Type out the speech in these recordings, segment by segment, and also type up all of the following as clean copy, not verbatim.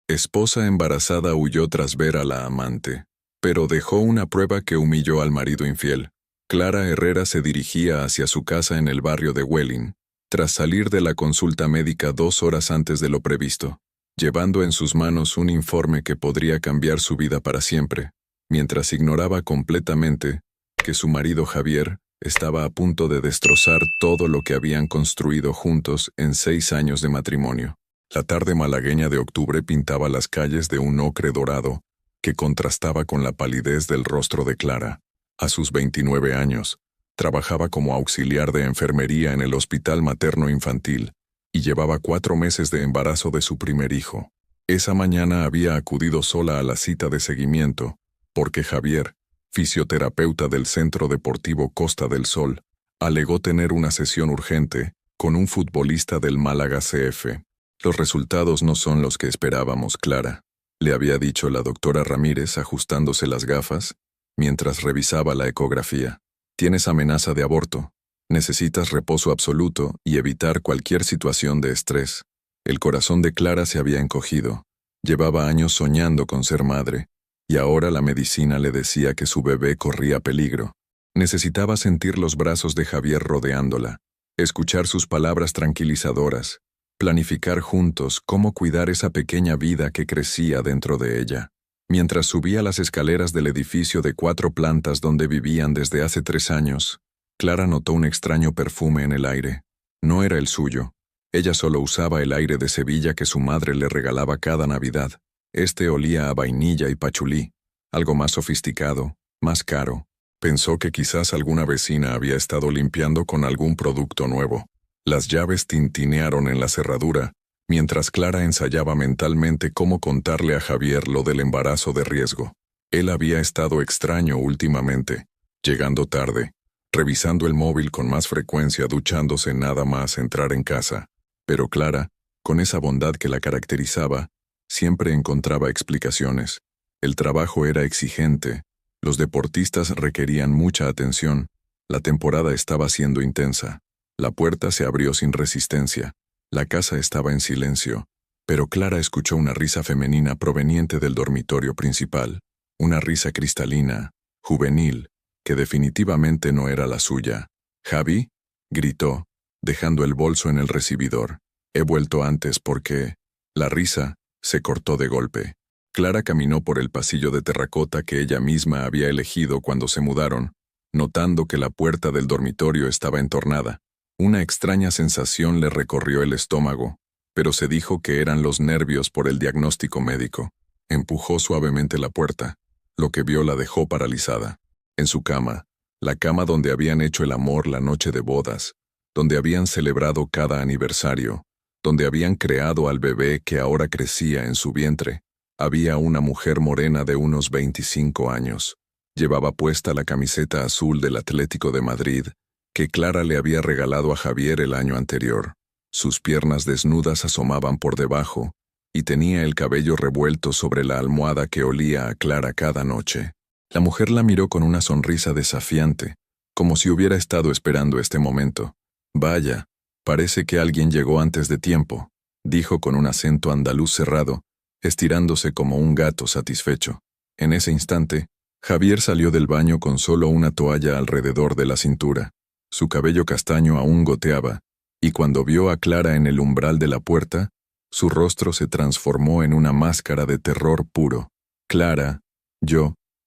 Esposa embarazada huyó tras ver a la amante, pero dejó una prueba que humilló al marido infiel. Clara Herrera se dirigía hacia su casa en el barrio de Welling, tras salir de la consulta médica 2 horas antes de lo previsto, llevando en sus manos un informe que podría cambiar su vida para siempre, mientras ignoraba completamente que su marido Javier estaba a punto de destrozar todo lo que habían construido juntos en 6 años de matrimonio. La tarde malagueña de octubre pintaba las calles de un ocre dorado que contrastaba con la palidez del rostro de Clara. A sus 29 años, trabajaba como auxiliar de enfermería en el Hospital Materno Infantil y llevaba 4 meses de embarazo de su primer hijo. Esa mañana había acudido sola a la cita de seguimiento, porque Javier, fisioterapeuta del Centro Deportivo Costa del Sol, alegó tener una sesión urgente con un futbolista del Málaga CF. Los resultados no son los que esperábamos, Clara, le había dicho la doctora Ramírez ajustándose las gafas mientras revisaba la ecografía. Tienes amenaza de aborto. Necesitas reposo absoluto y evitar cualquier situación de estrés. El corazón de Clara se había encogido. Llevaba años soñando con ser madre, y ahora la medicina le decía que su bebé corría peligro. Necesitaba sentir los brazos de Javier rodeándola, escuchar sus palabras tranquilizadoras, planificar juntos cómo cuidar esa pequeña vida que crecía dentro de ella. Mientras subía las escaleras del edificio de 4 plantas donde vivían desde hace 3 años, Clara notó un extraño perfume en el aire. No era el suyo. Ella solo usaba el aire de Sevilla que su madre le regalaba cada Navidad. Este olía a vainilla y pachulí, algo más sofisticado, más caro. Pensó que quizás alguna vecina había estado limpiando con algún producto nuevo. Las llaves tintinearon en la cerradura, mientras Clara ensayaba mentalmente cómo contarle a Javier lo del embarazo de riesgo. Él había estado extraño últimamente, llegando tarde, revisando el móvil con más frecuencia, duchándose nada más entrar en casa. Pero Clara, con esa bondad que la caracterizaba, siempre encontraba explicaciones. El trabajo era exigente, los deportistas requerían mucha atención, la temporada estaba siendo intensa. La puerta se abrió sin resistencia. La casa estaba en silencio, pero Clara escuchó una risa femenina proveniente del dormitorio principal, una risa cristalina, juvenil, que definitivamente no era la suya. «¿Javi?», gritó, dejando el bolso en el recibidor. «He vuelto antes porque…». La risa se cortó de golpe. Clara caminó por el pasillo de terracota que ella misma había elegido cuando se mudaron, notando que la puerta del dormitorio estaba entornada. Una extraña sensación le recorrió el estómago, pero se dijo que eran los nervios por el diagnóstico médico. Empujó suavemente la puerta. Lo que vio la dejó paralizada. En su cama, la cama donde habían hecho el amor la noche de bodas, donde habían celebrado cada aniversario, donde habían creado al bebé que ahora crecía en su vientre, había una mujer morena de unos 25 años. Llevaba puesta la camiseta azul del Atlético de Madrid, que Clara le había regalado a Javier el año anterior. Sus piernas desnudas asomaban por debajo, y tenía el cabello revuelto sobre la almohada que olía a Clara cada noche. La mujer la miró con una sonrisa desafiante, como si hubiera estado esperando este momento. «Vaya, parece que alguien llegó antes de tiempo», dijo con un acento andaluz cerrado, estirándose como un gato satisfecho. En ese instante, Javier salió del baño con solo una toalla alrededor de la cintura. Su cabello castaño aún goteaba, y cuando vio a Clara en el umbral de la puerta, su rostro se transformó en una máscara de terror puro. «Clara,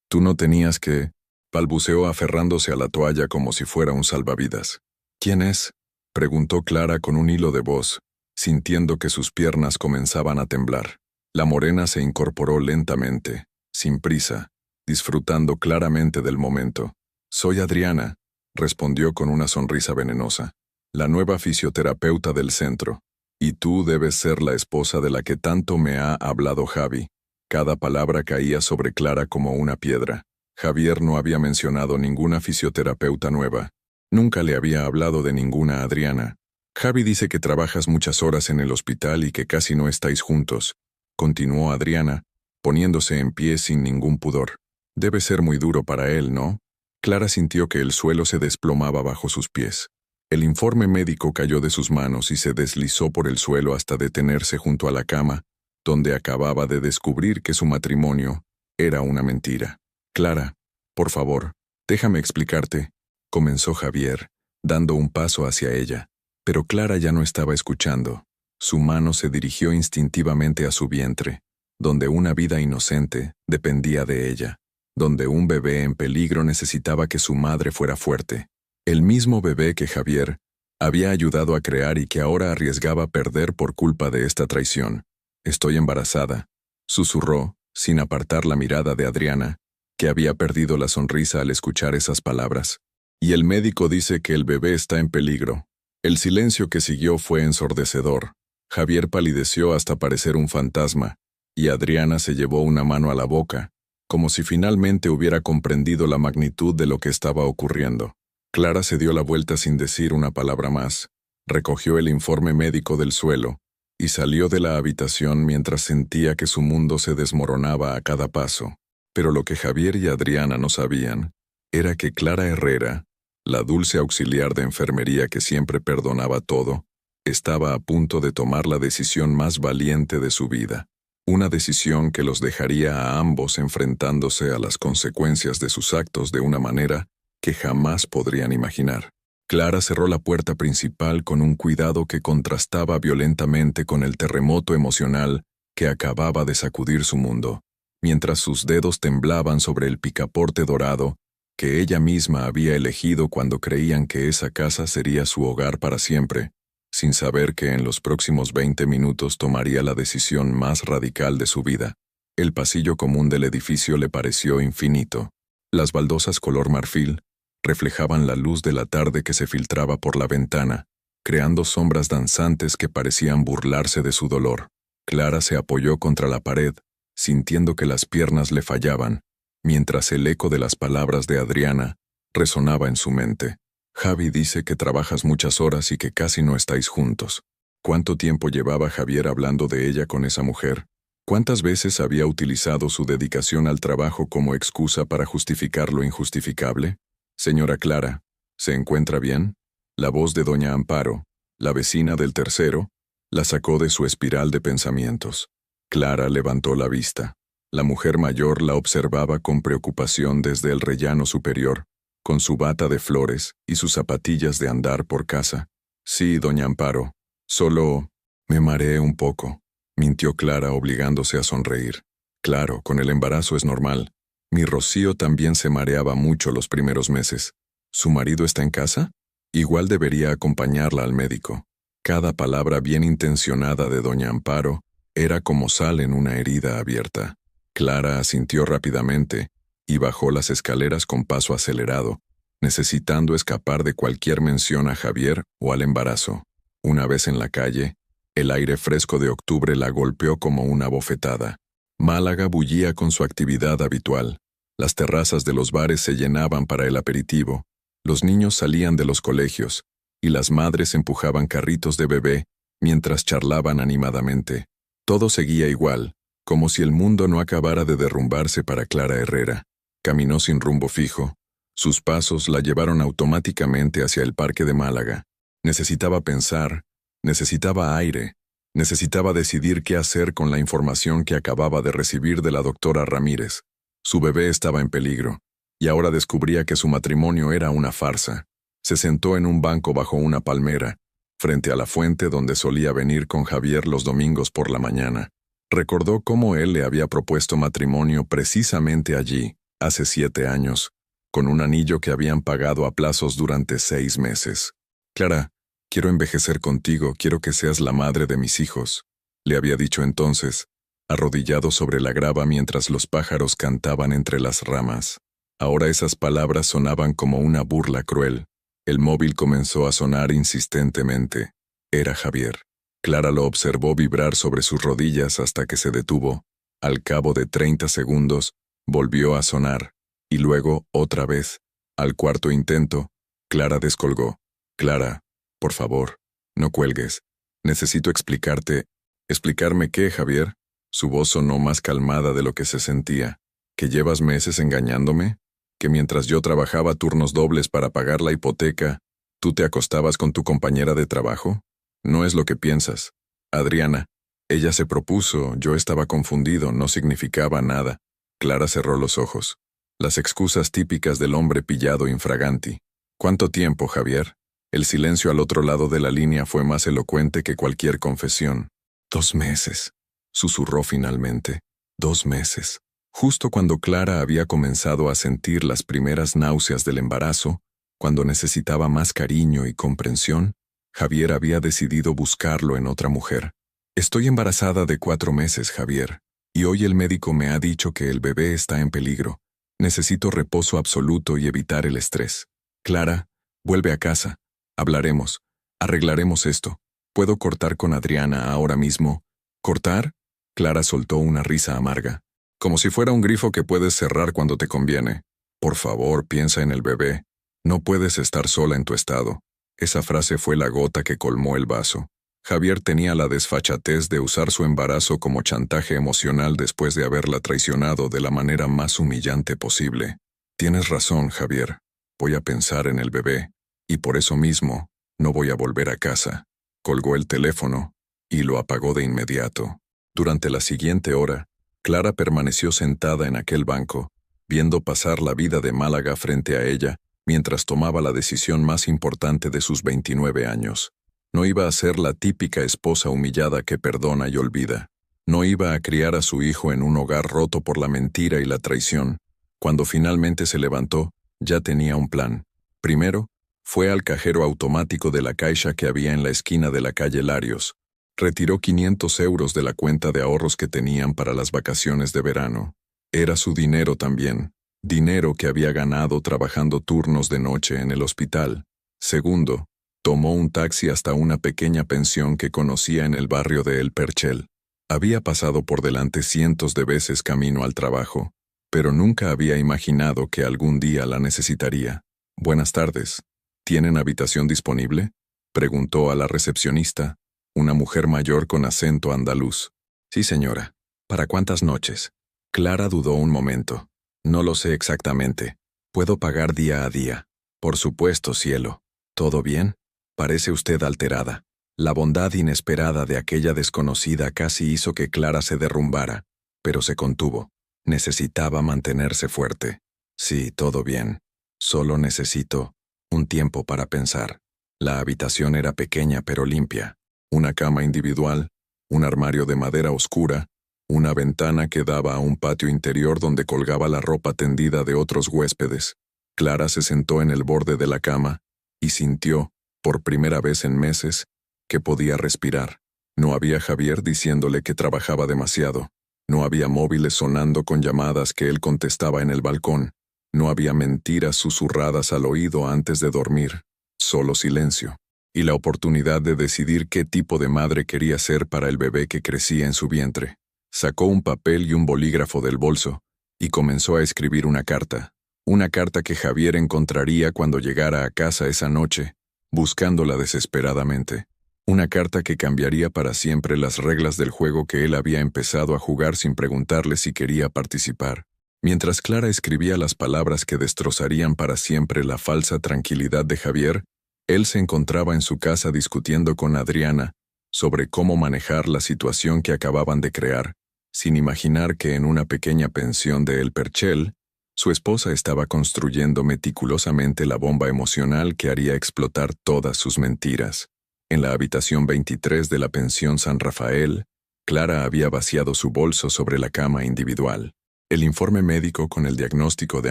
tú no tenías que…», balbuceó aferrándose a la toalla como si fuera un salvavidas. «¿Quién es?», preguntó Clara con un hilo de voz, sintiendo que sus piernas comenzaban a temblar. La morena se incorporó lentamente, sin prisa, disfrutando claramente del momento. «Soy Adriana», respondió con una sonrisa venenosa, «la nueva fisioterapeuta del centro. Y tú debes ser la esposa de la que tanto me ha hablado Javi». Cada palabra caía sobre Clara como una piedra. Javier no había mencionado ninguna fisioterapeuta nueva. Nunca le había hablado de ninguna Adriana. «Javi dice que trabajas muchas horas en el hospital y que casi no estáis juntos», continuó Adriana, poniéndose en pie sin ningún pudor. «Debe ser muy duro para él, ¿no?». Clara sintió que el suelo se desplomaba bajo sus pies. El informe médico cayó de sus manos y se deslizó por el suelo hasta detenerse junto a la cama, donde acababa de descubrir que su matrimonio era una mentira. Clara, por favor, déjame explicarte, comenzó Javier, dando un paso hacia ella. Pero Clara ya no estaba escuchando. Su mano se dirigió instintivamente a su vientre, donde una vida inocente dependía de ella, donde un bebé en peligro necesitaba que su madre fuera fuerte. El mismo bebé que Javier había ayudado a crear y que ahora arriesgaba perder por culpa de esta traición. «Estoy embarazada», susurró, sin apartar la mirada de Adriana, que había perdido la sonrisa al escuchar esas palabras. «Y el médico dice que el bebé está en peligro». El silencio que siguió fue ensordecedor. Javier palideció hasta parecer un fantasma, y Adriana se llevó una mano a la boca, como si finalmente hubiera comprendido la magnitud de lo que estaba ocurriendo. Clara se dio la vuelta sin decir una palabra más, recogió el informe médico del suelo, y salió de la habitación mientras sentía que su mundo se desmoronaba a cada paso. Pero lo que Javier y Adriana no sabían era que Clara Herrera, la dulce auxiliar de enfermería que siempre perdonaba todo, estaba a punto de tomar la decisión más valiente de su vida. Una decisión que los dejaría a ambos enfrentándose a las consecuencias de sus actos de una manera que jamás podrían imaginar. Clara cerró la puerta principal con un cuidado que contrastaba violentamente con el terremoto emocional que acababa de sacudir su mundo, mientras sus dedos temblaban sobre el picaporte dorado que ella misma había elegido cuando creían que esa casa sería su hogar para siempre, sin saber que en los próximos 20 minutos tomaría la decisión más radical de su vida. El pasillo común del edificio le pareció infinito. Las baldosas color marfil reflejaban la luz de la tarde que se filtraba por la ventana, creando sombras danzantes que parecían burlarse de su dolor. Clara se apoyó contra la pared, sintiendo que las piernas le fallaban, mientras el eco de las palabras de Adriana resonaba en su mente. «Javi dice que trabajas muchas horas y que casi no estáis juntos». ¿Cuánto tiempo llevaba Javier hablando de ella con esa mujer? ¿Cuántas veces había utilizado su dedicación al trabajo como excusa para justificar lo injustificable? «Señora Clara, ¿se encuentra bien?». La voz de doña Amparo, la vecina del tercero, la sacó de su espiral de pensamientos. Clara levantó la vista. La mujer mayor la observaba con preocupación desde el rellano superior, con su bata de flores y sus zapatillas de andar por casa. «Sí, doña Amparo, solo me mareé un poco», mintió Clara obligándose a sonreír. «Claro, con el embarazo es normal. Mi Rocío también se mareaba mucho los primeros meses. ¿Su marido está en casa? Igual debería acompañarla al médico». Cada palabra bien intencionada de doña Amparo era como sal en una herida abierta. Clara asintió rápidamente y bajó las escaleras con paso acelerado, necesitando escapar de cualquier mención a Javier o al embarazo. Una vez en la calle, el aire fresco de octubre la golpeó como una bofetada. Málaga bullía con su actividad habitual. Las terrazas de los bares se llenaban para el aperitivo, los niños salían de los colegios, y las madres empujaban carritos de bebé mientras charlaban animadamente. Todo seguía igual, como si el mundo no acabara de derrumbarse para Clara Herrera. Caminó sin rumbo fijo. Sus pasos la llevaron automáticamente hacia el parque de Málaga. Necesitaba pensar, necesitaba aire, necesitaba decidir qué hacer con la información que acababa de recibir de la doctora Ramírez. Su bebé estaba en peligro, y ahora descubría que su matrimonio era una farsa. Se sentó en un banco bajo una palmera, frente a la fuente donde solía venir con Javier los domingos por la mañana. Recordó cómo él le había propuesto matrimonio precisamente allí, hace 7 años, con un anillo que habían pagado a plazos durante 6 meses. «Clara, quiero envejecer contigo, quiero que seas la madre de mis hijos», le había dicho entonces, arrodillado sobre la grava mientras los pájaros cantaban entre las ramas. Ahora esas palabras sonaban como una burla cruel. El móvil comenzó a sonar insistentemente. Era Javier. Clara lo observó vibrar sobre sus rodillas hasta que se detuvo. Al cabo de 30 segundos, volvió a sonar, y luego otra vez. Al cuarto intento, Clara descolgó. «Clara, por favor, no cuelgues. Necesito explicarte». «¿Explicarme qué, Javier?». Su voz sonó más calmada de lo que se sentía. «¿Que llevas meses engañándome? ¿Que mientras yo trabajaba turnos dobles para pagar la hipoteca, tú te acostabas con tu compañera de trabajo? No es lo que piensas. Adriana, Ella se propuso, yo estaba confundido, no significaba nada. Clara cerró los ojos. Las excusas típicas del hombre pillado infraganti. ¿Cuánto tiempo, Javier? El silencio al otro lado de la línea fue más elocuente que cualquier confesión. 2 meses, susurró finalmente. 2 meses. Justo cuando Clara había comenzado a sentir las primeras náuseas del embarazo, cuando necesitaba más cariño y comprensión, Javier había decidido buscarlo en otra mujer. Estoy embarazada de 4 meses, Javier, y hoy el médico me ha dicho que el bebé está en peligro. Necesito reposo absoluto y evitar el estrés. Clara, vuelve a casa. Hablaremos. Arreglaremos esto. ¿Puedo cortar con Adriana ahora mismo? ¿Cortar? Clara soltó una risa amarga. Como si fuera un grifo que puedes cerrar cuando te conviene. Por favor, piensa en el bebé. No puedes estar sola en tu estado. Esa frase fue la gota que colmó el vaso. Javier tenía la desfachatez de usar su embarazo como chantaje emocional después de haberla traicionado de la manera más humillante posible. Tienes razón, Javier. Voy a pensar en el bebé, y por eso mismo, no voy a volver a casa. Colgó el teléfono, y lo apagó de inmediato. Durante la siguiente hora, Clara permaneció sentada en aquel banco, viendo pasar la vida de Málaga frente a ella, mientras tomaba la decisión más importante de sus 29 años. No iba a ser la típica esposa humillada que perdona y olvida. No iba a criar a su hijo en un hogar roto por la mentira y la traición. Cuando finalmente se levantó, ya tenía un plan. Primero, fue al cajero automático de la Caixa que había en la esquina de la calle Larios. Retiró 500 euros de la cuenta de ahorros que tenían para las vacaciones de verano. Era su dinero también. Dinero que había ganado trabajando turnos de noche en el hospital. Segundo, tomó un taxi hasta una pequeña pensión que conocía en el barrio de El Perchel. Había pasado por delante cientos de veces camino al trabajo, pero nunca había imaginado que algún día la necesitaría. Buenas tardes. ¿Tienen habitación disponible? Preguntó a la recepcionista, una mujer mayor con acento andaluz. Sí, señora. ¿Para cuántas noches? Clara dudó un momento. No lo sé exactamente. Puedo pagar día a día. Por supuesto, cielo. ¿Todo bien? Parece usted alterada. La bondad inesperada de aquella desconocida casi hizo que Clara se derrumbara, pero se contuvo. Necesitaba mantenerse fuerte. Sí, todo bien. Solo necesito un tiempo para pensar. La habitación era pequeña pero limpia. Una cama individual, un armario de madera oscura, una ventana que daba a un patio interior donde colgaba la ropa tendida de otros huéspedes. Clara se sentó en el borde de la cama y sintió, por primera vez en meses, que podía respirar. No había Javier diciéndole que trabajaba demasiado. No había móviles sonando con llamadas que él contestaba en el balcón. No había mentiras susurradas al oído antes de dormir. Solo silencio. Y la oportunidad de decidir qué tipo de madre quería ser para el bebé que crecía en su vientre. Sacó un papel y un bolígrafo del bolso y comenzó a escribir una carta. Una carta que Javier encontraría cuando llegara a casa esa noche, buscándola desesperadamente. Una carta que cambiaría para siempre las reglas del juego que él había empezado a jugar sin preguntarle si quería participar. Mientras Clara escribía las palabras que destrozarían para siempre la falsa tranquilidad de Javier, él se encontraba en su casa discutiendo con Adriana sobre cómo manejar la situación que acababan de crear, sin imaginar que en una pequeña pensión de El Perchel, su esposa estaba construyendo meticulosamente la bomba emocional que haría explotar todas sus mentiras. En la habitación 23 de la pensión San Rafael, Clara había vaciado su bolso sobre la cama individual. El informe médico con el diagnóstico de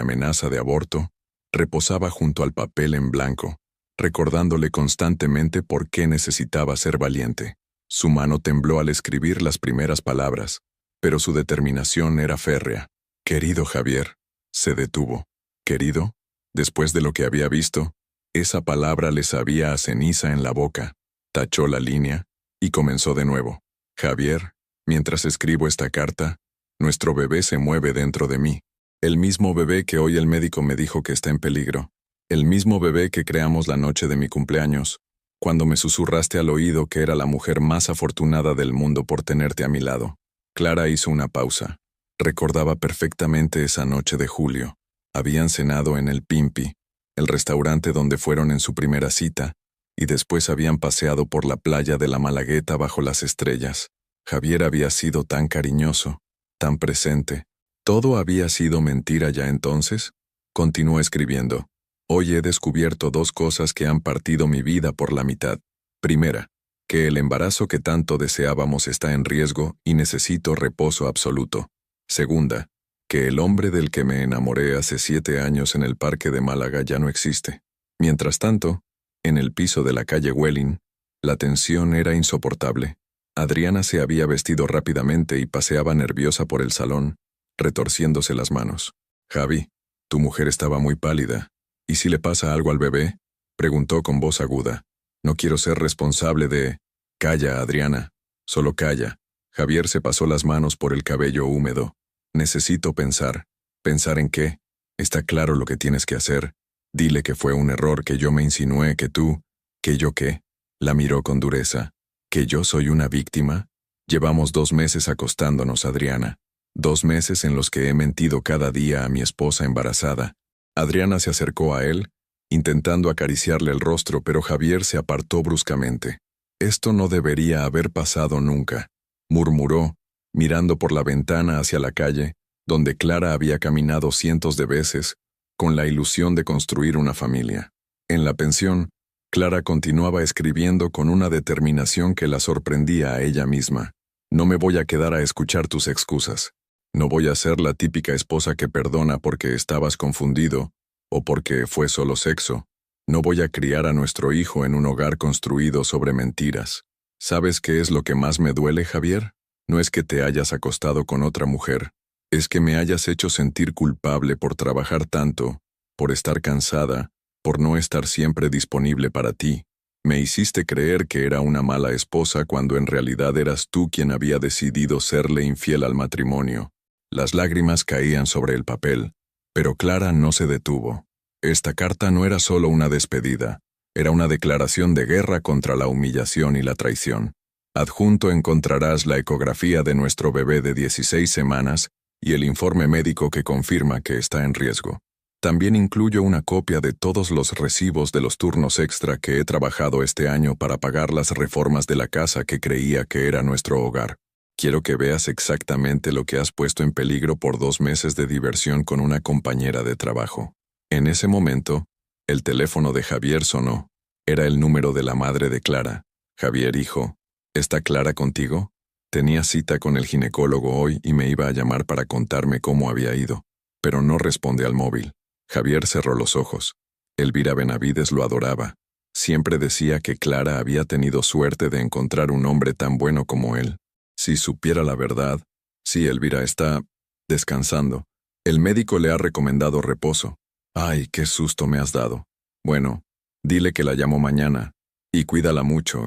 amenaza de aborto reposaba junto al papel en blanco, recordándole constantemente por qué necesitaba ser valiente. Su mano tembló al escribir las primeras palabras, pero su determinación era férrea. Querido Javier. Se detuvo. Querido, después de lo que había visto, esa palabra le sabía a ceniza en la boca. Tachó la línea y comenzó de nuevo. Javier, mientras escribo esta carta, nuestro bebé se mueve dentro de mí. El mismo bebé que hoy el médico me dijo que está en peligro. El mismo bebé que creamos la noche de mi cumpleaños, cuando me susurraste al oído que era la mujer más afortunada del mundo por tenerte a mi lado. Clara hizo una pausa. Recordaba perfectamente esa noche de julio. Habían cenado en el Pimpi, el restaurante donde fueron en su primera cita, y después habían paseado por la playa de la Malagueta bajo las estrellas. Javier había sido tan cariñoso, tan presente. ¿Todo había sido mentira ya entonces? Continuó escribiendo. Hoy he descubierto dos cosas que han partido mi vida por la mitad. Primera, que el embarazo que tanto deseábamos está en riesgo y necesito reposo absoluto. Segunda, que el hombre del que me enamoré hace 7 años en el parque de Málaga ya no existe. Mientras tanto, en el piso de la calle Welling, la tensión era insoportable. Adriana se había vestido rápidamente y paseaba nerviosa por el salón, retorciéndose las manos. «Javi, tu mujer estaba muy pálida. ¿Y si le pasa algo al bebé?», preguntó con voz aguda. «No quiero ser responsable de...». «Calla, Adriana. Solo calla». Javier se pasó las manos por el cabello húmedo. «Necesito pensar». «¿Pensar en qué? Está claro lo que tienes que hacer. Dile que fue un error, que yo me insinué, que tú... ¿Que yo qué?». La miró con dureza. ¿Que yo soy una víctima? Llevamos 2 meses acostándonos, Adriana. 2 meses en los que he mentido cada día a mi esposa embarazada. Adriana se acercó a él, intentando acariciarle el rostro, pero Javier se apartó bruscamente. «Esto no debería haber pasado nunca», murmuró, mirando por la ventana hacia la calle, donde Clara había caminado cientos de veces, con la ilusión de construir una familia. En la pensión, Clara continuaba escribiendo con una determinación que la sorprendía a ella misma. «No me voy a quedar a escuchar tus excusas. No voy a ser la típica esposa que perdona porque estabas confundido o porque fue solo sexo. No voy a criar a nuestro hijo en un hogar construido sobre mentiras. ¿Sabes qué es lo que más me duele, Javier? No es que te hayas acostado con otra mujer. Es que me hayas hecho sentir culpable por trabajar tanto, por estar cansada, por no estar siempre disponible para ti. Me hiciste creer que era una mala esposa cuando en realidad eras tú quien había decidido serle infiel al matrimonio». Las lágrimas caían sobre el papel, pero Clara no se detuvo. Esta carta no era solo una despedida, era una declaración de guerra contra la humillación y la traición. Adjunto encontrarás la ecografía de nuestro bebé de 16 semanas y el informe médico que confirma que está en riesgo. También incluyo una copia de todos los recibos de los turnos extra que he trabajado este año para pagar las reformas de la casa que creía que era nuestro hogar. Quiero que veas exactamente lo que has puesto en peligro por 2 meses de diversión con una compañera de trabajo». En ese momento, el teléfono de Javier sonó. Era el número de la madre de Clara. «Javier, hijo, ¿está Clara contigo? Tenía cita con el ginecólogo hoy y me iba a llamar para contarme cómo había ido, pero no responde al móvil». Javier cerró los ojos. Elvira Benavides lo adoraba. Siempre decía que Clara había tenido suerte de encontrar un hombre tan bueno como él. Si supiera la verdad. Sí, Elvira está descansando. El médico le ha recomendado reposo. Ay, qué susto me has dado. Bueno, dile que la llamo mañana. Y cuídala mucho,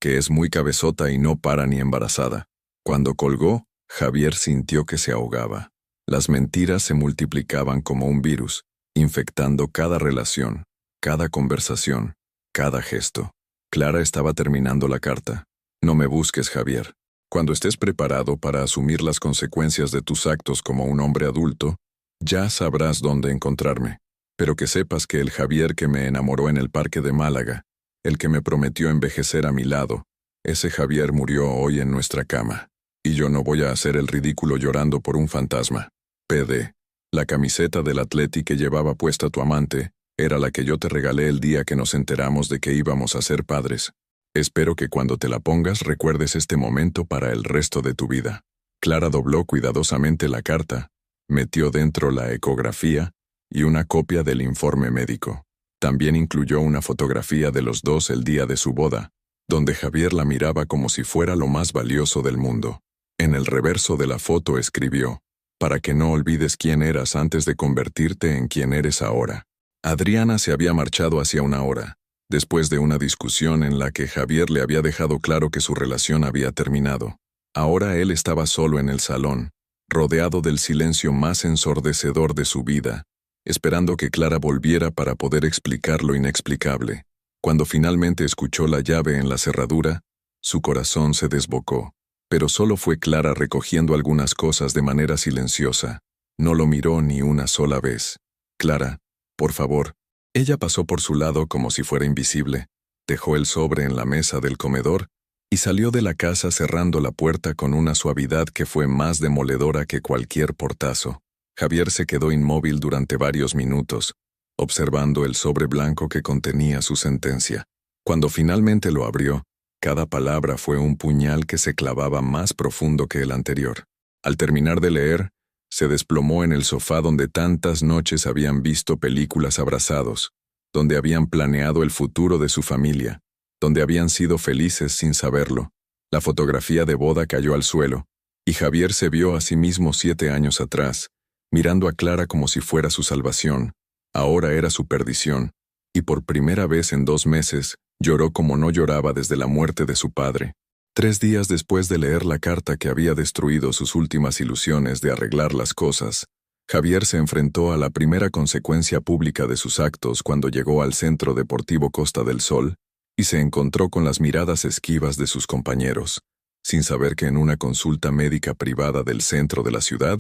que es muy cabezota y no para ni embarazada. Cuando colgó, Javier sintió que se ahogaba. Las mentiras se multiplicaban como un virus, infectando cada relación, cada conversación, cada gesto. Clara estaba terminando la carta. «No me busques, Javier. Cuando estés preparado para asumir las consecuencias de tus actos como un hombre adulto, ya sabrás dónde encontrarme. Pero que sepas que el Javier que me enamoró en el parque de Málaga, el que me prometió envejecer a mi lado, ese Javier murió hoy en nuestra cama. Y yo no voy a hacer el ridículo llorando por un fantasma. PD. La camiseta del Atleti que llevaba puesta tu amante era la que yo te regalé el día que nos enteramos de que íbamos a ser padres. Espero que cuando te la pongas recuerdes este momento para el resto de tu vida». Clara dobló cuidadosamente la carta, metió dentro la ecografía y una copia del informe médico. También incluyó una fotografía de los dos el día de su boda, donde Javier la miraba como si fuera lo más valioso del mundo. En el reverso de la foto escribió: «Para que no olvides quién eras antes de convertirte en quien eres ahora». Adriana se había marchado hacía una hora, después de una discusión en la que Javier le había dejado claro que su relación había terminado. Ahora él estaba solo en el salón, rodeado del silencio más ensordecedor de su vida, esperando que Clara volviera para poder explicar lo inexplicable. Cuando finalmente escuchó la llave en la cerradura, su corazón se desbocó. Pero solo fue Clara recogiendo algunas cosas de manera silenciosa. No lo miró ni una sola vez. «Clara, por favor». Ella pasó por su lado como si fuera invisible, dejó el sobre en la mesa del comedor y salió de la casa cerrando la puerta con una suavidad que fue más demoledora que cualquier portazo. Javier se quedó inmóvil durante varios minutos, observando el sobre blanco que contenía su sentencia. Cuando finalmente lo abrió, cada palabra fue un puñal que se clavaba más profundo que el anterior. Al terminar de leer, se desplomó en el sofá donde tantas noches habían visto películas abrazados, donde habían planeado el futuro de su familia, donde habían sido felices sin saberlo. La fotografía de boda cayó al suelo, y Javier se vio a sí mismo 7 años atrás, mirando a Clara como si fuera su salvación. Ahora era su perdición, y por primera vez en 2 meses, lloró como no lloraba desde la muerte de su padre. 3 días después de leer la carta que había destruido sus últimas ilusiones de arreglar las cosas, Javier se enfrentó a la primera consecuencia pública de sus actos cuando llegó al Centro Deportivo Costa del Sol y se encontró con las miradas esquivas de sus compañeros, sin saber que en una consulta médica privada del centro de la ciudad,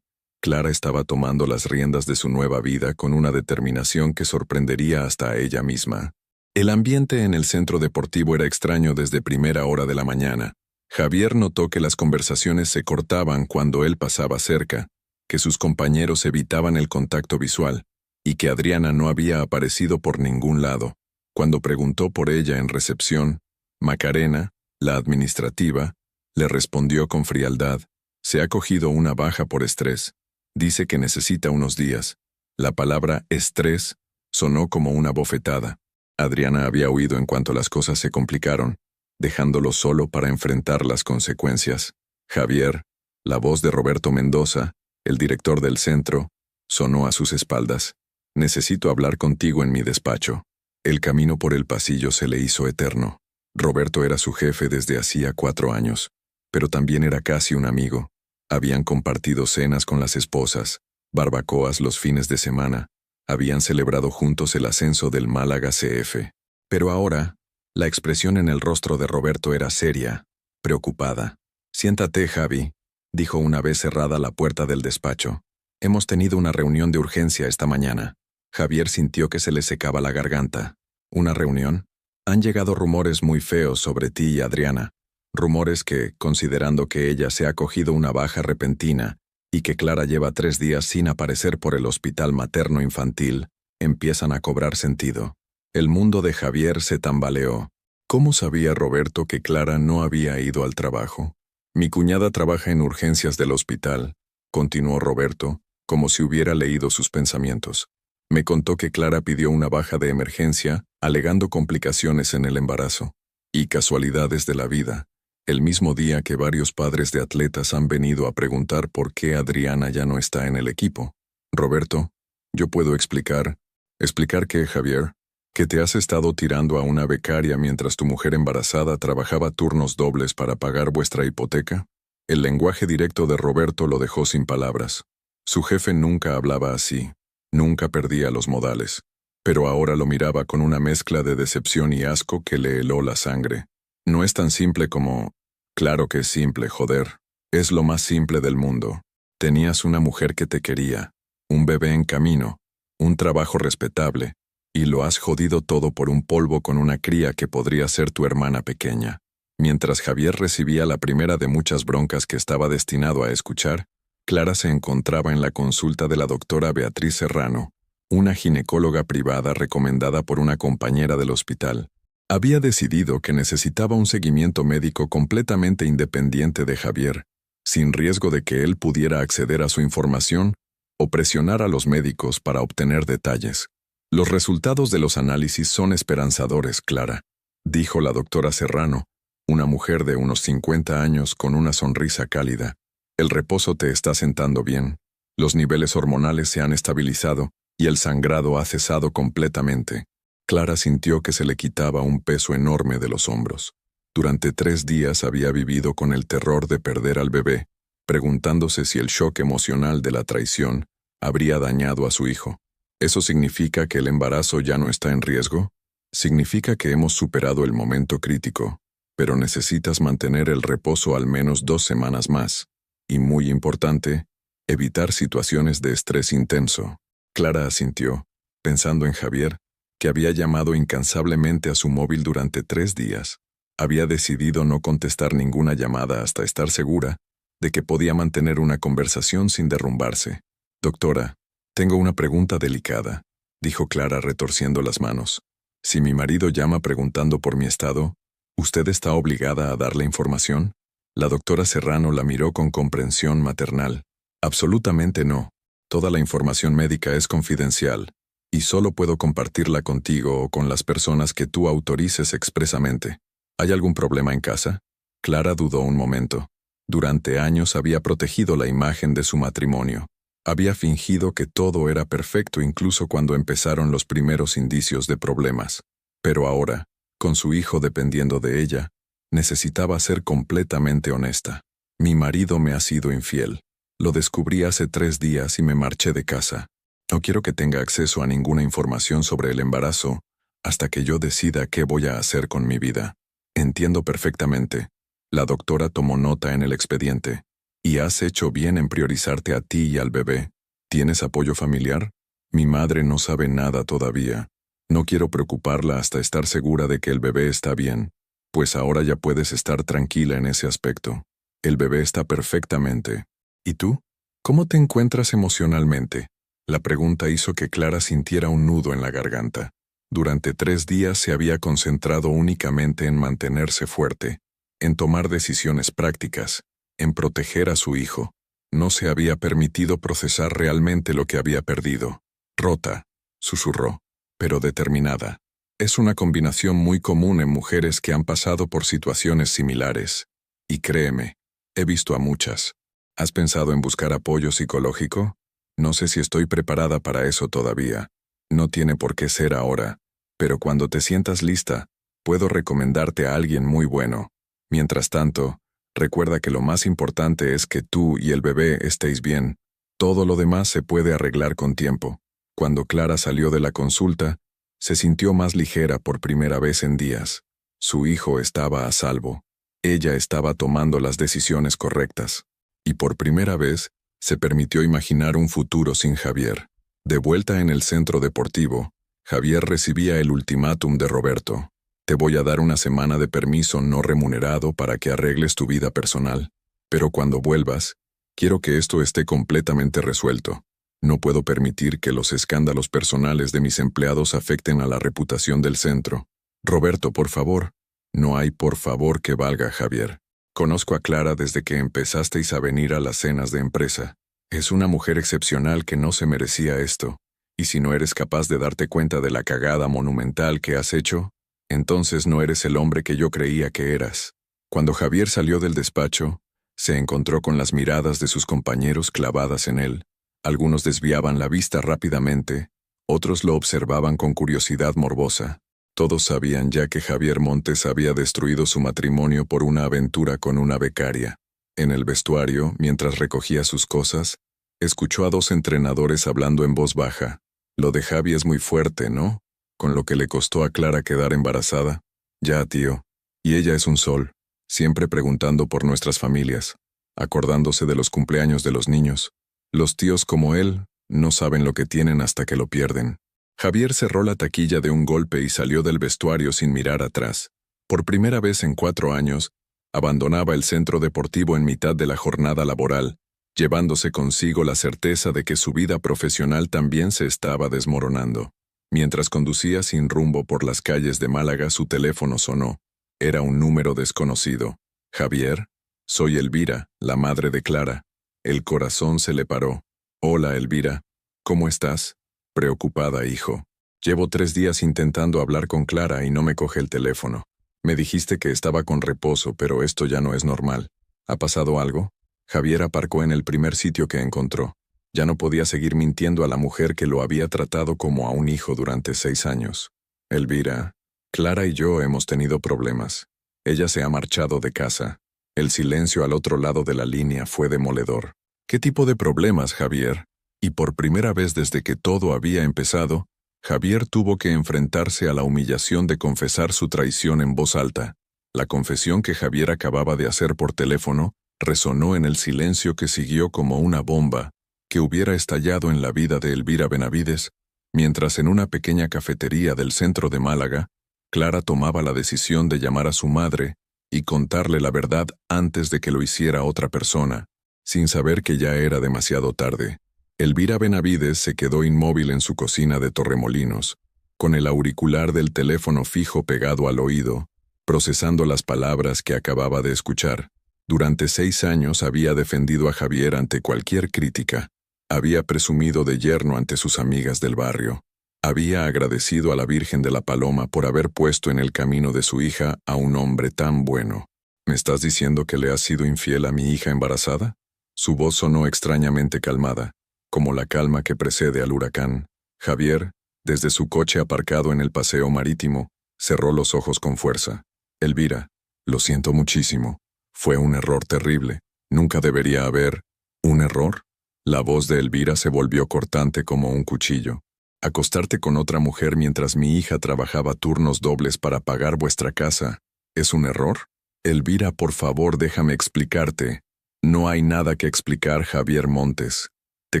Clara estaba tomando las riendas de su nueva vida con una determinación que sorprendería hasta a ella misma. El ambiente en el centro deportivo era extraño desde primera hora de la mañana. Javier notó que las conversaciones se cortaban cuando él pasaba cerca, que sus compañeros evitaban el contacto visual, y que Adriana no había aparecido por ningún lado. Cuando preguntó por ella en recepción, Macarena, la administrativa, le respondió con frialdad: se ha cogido una baja por estrés. Dice que necesita unos días. La palabra estrés sonó como una bofetada. Adriana había huido en cuanto las cosas se complicaron, dejándolo solo para enfrentar las consecuencias. Javier, la voz de Roberto Mendoza, el director del centro, sonó a sus espaldas. Necesito hablar contigo en mi despacho. El camino por el pasillo se le hizo eterno. Roberto era su jefe desde hacía 4 años, pero también era casi un amigo. Habían compartido cenas con las esposas, barbacoas los fines de semana. Habían celebrado juntos el ascenso del Málaga CF. Pero ahora, la expresión en el rostro de Roberto era seria, preocupada. Siéntate, Javi, dijo una vez cerrada la puerta del despacho. Hemos tenido una reunión de urgencia esta mañana. Javier sintió que se le secaba la garganta. ¿Una reunión? Han llegado rumores muy feos sobre ti y Adriana. Rumores que, considerando que ella se ha cogido una baja repentina, y que Clara lleva 3 días sin aparecer por el hospital materno-infantil, empiezan a cobrar sentido. El mundo de Javier se tambaleó. ¿Cómo sabía Roberto que Clara no había ido al trabajo? Mi cuñada trabaja en urgencias del hospital, continuó Roberto, como si hubiera leído sus pensamientos. Me contó que Clara pidió una baja de emergencia, alegando complicaciones en el embarazo. Y casualidades de la vida. El mismo día que varios padres de atletas han venido a preguntar por qué Adriana ya no está en el equipo. Roberto, yo puedo explicar. ¿Explicar qué, Javier? ¿Que te has estado tirando a una becaria mientras tu mujer embarazada trabajaba turnos dobles para pagar vuestra hipoteca? El lenguaje directo de Roberto lo dejó sin palabras. Su jefe nunca hablaba así, nunca perdía los modales, pero ahora lo miraba con una mezcla de decepción y asco que le heló la sangre. No es tan simple como... Claro que es simple, joder. Es lo más simple del mundo. Tenías una mujer que te quería, un bebé en camino, un trabajo respetable, y lo has jodido todo por un polvo con una cría que podría ser tu hermana pequeña. Mientras Javier recibía la primera de muchas broncas que estaba destinado a escuchar, Clara se encontraba en la consulta de la doctora Beatriz Serrano, una ginecóloga privada recomendada por una compañera del hospital. Había decidido que necesitaba un seguimiento médico completamente independiente de Javier, sin riesgo de que él pudiera acceder a su información o presionar a los médicos para obtener detalles. Los resultados de los análisis son esperanzadores, Clara, dijo la doctora Serrano, una mujer de unos 50 años con una sonrisa cálida. El reposo te está sentando bien, los niveles hormonales se han estabilizado y el sangrado ha cesado completamente. Clara sintió que se le quitaba un peso enorme de los hombros. Durante 3 días había vivido con el terror de perder al bebé, preguntándose si el shock emocional de la traición habría dañado a su hijo. ¿Eso significa que el embarazo ya no está en riesgo? Significa que hemos superado el momento crítico, pero necesitas mantener el reposo al menos 2 semanas más. Y muy importante, evitar situaciones de estrés intenso. Clara asintió, pensando en Javier, que había llamado incansablemente a su móvil durante 3 días. Había decidido no contestar ninguna llamada hasta estar segura de que podía mantener una conversación sin derrumbarse. «Doctora, tengo una pregunta delicada», dijo Clara retorciendo las manos. «Si mi marido llama preguntando por mi estado, ¿usted está obligada a darle información?» La doctora Serrano la miró con comprensión maternal. «Absolutamente no. Toda la información médica es confidencial, y solo puedo compartirla contigo o con las personas que tú autorices expresamente. ¿Hay algún problema en casa?» Clara dudó un momento. Durante años había protegido la imagen de su matrimonio. Había fingido que todo era perfecto incluso cuando empezaron los primeros indicios de problemas. Pero ahora, con su hijo dependiendo de ella, necesitaba ser completamente honesta. «Mi marido me ha sido infiel. Lo descubrí hace 3 días y me marché de casa. No quiero que tenga acceso a ninguna información sobre el embarazo hasta que yo decida qué voy a hacer con mi vida». «Entiendo perfectamente». La doctora tomó nota en el expediente. «Y has hecho bien en priorizarte a ti y al bebé. ¿Tienes apoyo familiar?» «Mi madre no sabe nada todavía. No quiero preocuparla hasta estar segura de que el bebé está bien, pues ahora ya puedes estar tranquila en ese aspecto. El bebé está perfectamente. ¿Y tú? ¿Cómo te encuentras emocionalmente?». La pregunta hizo que Clara sintiera un nudo en la garganta. Durante 3 días se había concentrado únicamente en mantenerse fuerte, en tomar decisiones prácticas, en proteger a su hijo. No se había permitido procesar realmente lo que había perdido. «Rota», susurró, pero determinada. «Es una combinación muy común en mujeres que han pasado por situaciones similares. Y créeme, he visto a muchas. ¿Has pensado en buscar apoyo psicológico? No sé si estoy preparada para eso todavía. No tiene por qué ser ahora, pero cuando te sientas lista, puedo recomendarte a alguien muy bueno. Mientras tanto, recuerda que lo más importante es que tú y el bebé estéis bien. Todo lo demás se puede arreglar con tiempo». Cuando Clara salió de la consulta, se sintió más ligera por primera vez en días. Su hijo estaba a salvo. Ella estaba tomando las decisiones correctas. Y por primera vez, se permitió imaginar un futuro sin Javier. De vuelta en el centro deportivo, Javier recibía el ultimátum de Roberto. «Te voy a dar una semana de permiso no remunerado para que arregles tu vida personal. Pero cuando vuelvas, quiero que esto esté completamente resuelto. No puedo permitir que los escándalos personales de mis empleados afecten a la reputación del centro. Roberto, por favor». «No hay por favor que valga, Javier. Conozco a Clara desde que empezasteis a venir a las cenas de empresa. Es una mujer excepcional que no se merecía esto. Y si no eres capaz de darte cuenta de la cagada monumental que has hecho, entonces no eres el hombre que yo creía que eras». Cuando Javier salió del despacho, se encontró con las miradas de sus compañeros clavadas en él. Algunos desviaban la vista rápidamente, otros lo observaban con curiosidad morbosa. Todos sabían ya que Javier Montes había destruido su matrimonio por una aventura con una becaria. En el vestuario, mientras recogía sus cosas, escuchó a 2 entrenadores hablando en voz baja. «Lo de Javi es muy fuerte, ¿no? Con lo que le costó a Clara quedar embarazada. Ya, tío. Y ella es un sol, siempre preguntando por nuestras familias, acordándose de los cumpleaños de los niños. Los tíos como él no saben lo que tienen hasta que lo pierden». Javier cerró la taquilla de un golpe y salió del vestuario sin mirar atrás. Por primera vez en 4 años, abandonaba el centro deportivo en mitad de la jornada laboral, llevándose consigo la certeza de que su vida profesional también se estaba desmoronando. Mientras conducía sin rumbo por las calles de Málaga, su teléfono sonó. Era un número desconocido. «Javier, soy Elvira, la madre de Clara». El corazón se le paró. «Hola, Elvira. ¿Cómo estás?» «Preocupada, hijo. Llevo 3 días intentando hablar con Clara y no me coge el teléfono. Me dijiste que estaba con reposo, pero esto ya no es normal. ¿Ha pasado algo?» Javier aparcó en el primer sitio que encontró. Ya no podía seguir mintiendo a la mujer que lo había tratado como a un hijo durante 6 años. «Elvira, Clara y yo hemos tenido problemas. Ella se ha marchado de casa». El silencio al otro lado de la línea fue demoledor. «¿Qué tipo de problemas, Javier?» Y por primera vez desde que todo había empezado, Javier tuvo que enfrentarse a la humillación de confesar su traición en voz alta. La confesión que Javier acababa de hacer por teléfono resonó en el silencio que siguió como una bomba que hubiera estallado en la vida de Elvira Benavides, mientras en una pequeña cafetería del centro de Málaga, Clara tomaba la decisión de llamar a su madre y contarle la verdad antes de que lo hiciera otra persona, sin saber que ya era demasiado tarde. Elvira Benavides se quedó inmóvil en su cocina de Torremolinos, con el auricular del teléfono fijo pegado al oído, procesando las palabras que acababa de escuchar. Durante 6 años había defendido a Javier ante cualquier crítica. Había presumido de yerno ante sus amigas del barrio. Había agradecido a la Virgen de la Paloma por haber puesto en el camino de su hija a un hombre tan bueno. ¿Me estás diciendo que le has sido infiel a mi hija embarazada? Su voz sonó extrañamente calmada, como la calma que precede al huracán. Javier, desde su coche aparcado en el paseo marítimo, cerró los ojos con fuerza. Elvira, lo siento muchísimo. Fue un error terrible. Nunca debería haber... ¿Un error? La voz de Elvira se volvió cortante como un cuchillo. Acostarte con otra mujer mientras mi hija trabajaba turnos dobles para pagar vuestra casa, ¿es un error? Elvira, por favor, déjame explicarte. No hay nada que explicar, Javier Montes. Te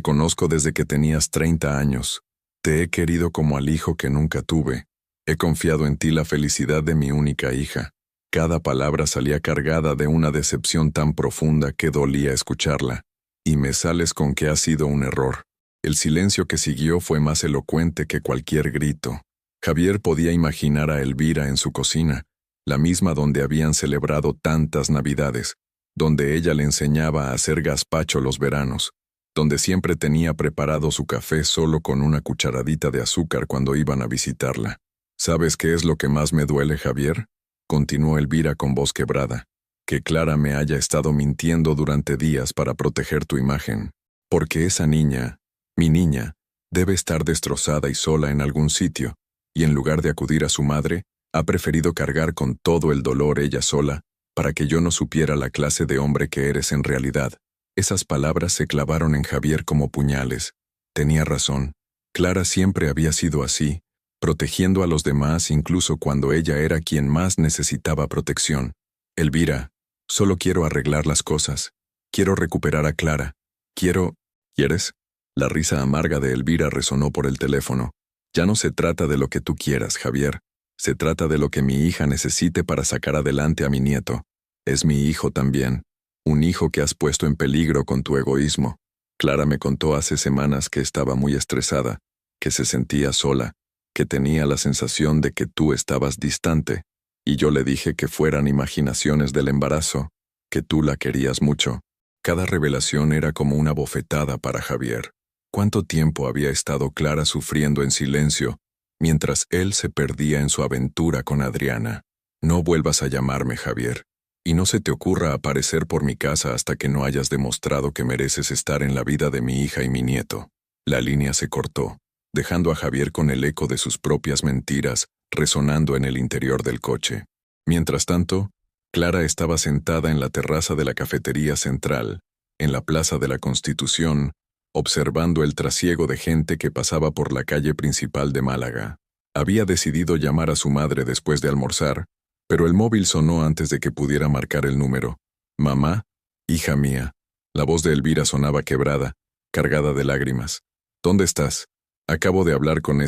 conozco desde que tenías 30 años. Te he querido como al hijo que nunca tuve. He confiado en ti la felicidad de mi única hija. Cada palabra salía cargada de una decepción tan profunda que dolía escucharla. Y me sales con que ha sido un error. El silencio que siguió fue más elocuente que cualquier grito. Javier podía imaginar a Elvira en su cocina, la misma donde habían celebrado tantas Navidades, donde ella le enseñaba a hacer gazpacho los veranos, donde siempre tenía preparado su café solo con una cucharadita de azúcar cuando iban a visitarla. ¿Sabes qué es lo que más me duele, Javier?, continuó Elvira con voz quebrada. Que Clara me haya estado mintiendo durante días para proteger tu imagen. Porque esa niña, mi niña, debe estar destrozada y sola en algún sitio, y en lugar de acudir a su madre, ha preferido cargar con todo el dolor ella sola, para que yo no supiera la clase de hombre que eres en realidad. Esas palabras se clavaron en Javier como puñales. Tenía razón. Clara siempre había sido así, protegiendo a los demás incluso cuando ella era quien más necesitaba protección. Elvira, solo quiero arreglar las cosas. Quiero recuperar a Clara. ¿Quieres? La risa amarga de Elvira resonó por el teléfono. Ya no se trata de lo que tú quieras, Javier. Se trata de lo que mi hija necesite para sacar adelante a mi nieto. Es mi hijo también. Un hijo que has puesto en peligro con tu egoísmo. Clara me contó hace semanas que estaba muy estresada, que se sentía sola, que tenía la sensación de que tú estabas distante. Y yo le dije que fueran imaginaciones del embarazo, que tú la querías mucho. Cada revelación era como una bofetada para Javier. ¿Cuánto tiempo había estado Clara sufriendo en silencio, mientras él se perdía en su aventura con Adriana? No vuelvas a llamarme, Javier, y no se te ocurra aparecer por mi casa hasta que no hayas demostrado que mereces estar en la vida de mi hija y mi nieto. La línea se cortó, dejando a Javier con el eco de sus propias mentiras resonando en el interior del coche. Mientras tanto, Clara estaba sentada en la terraza de la cafetería central, en la Plaza de la Constitución, observando el trasiego de gente que pasaba por la calle principal de Málaga. Había decidido llamar a su madre después de almorzar, pero el móvil sonó antes de que pudiera marcar el número. «Mamá, hija mía». La voz de Elvira sonaba quebrada, cargada de lágrimas. «¿Dónde estás? Acabo de hablar con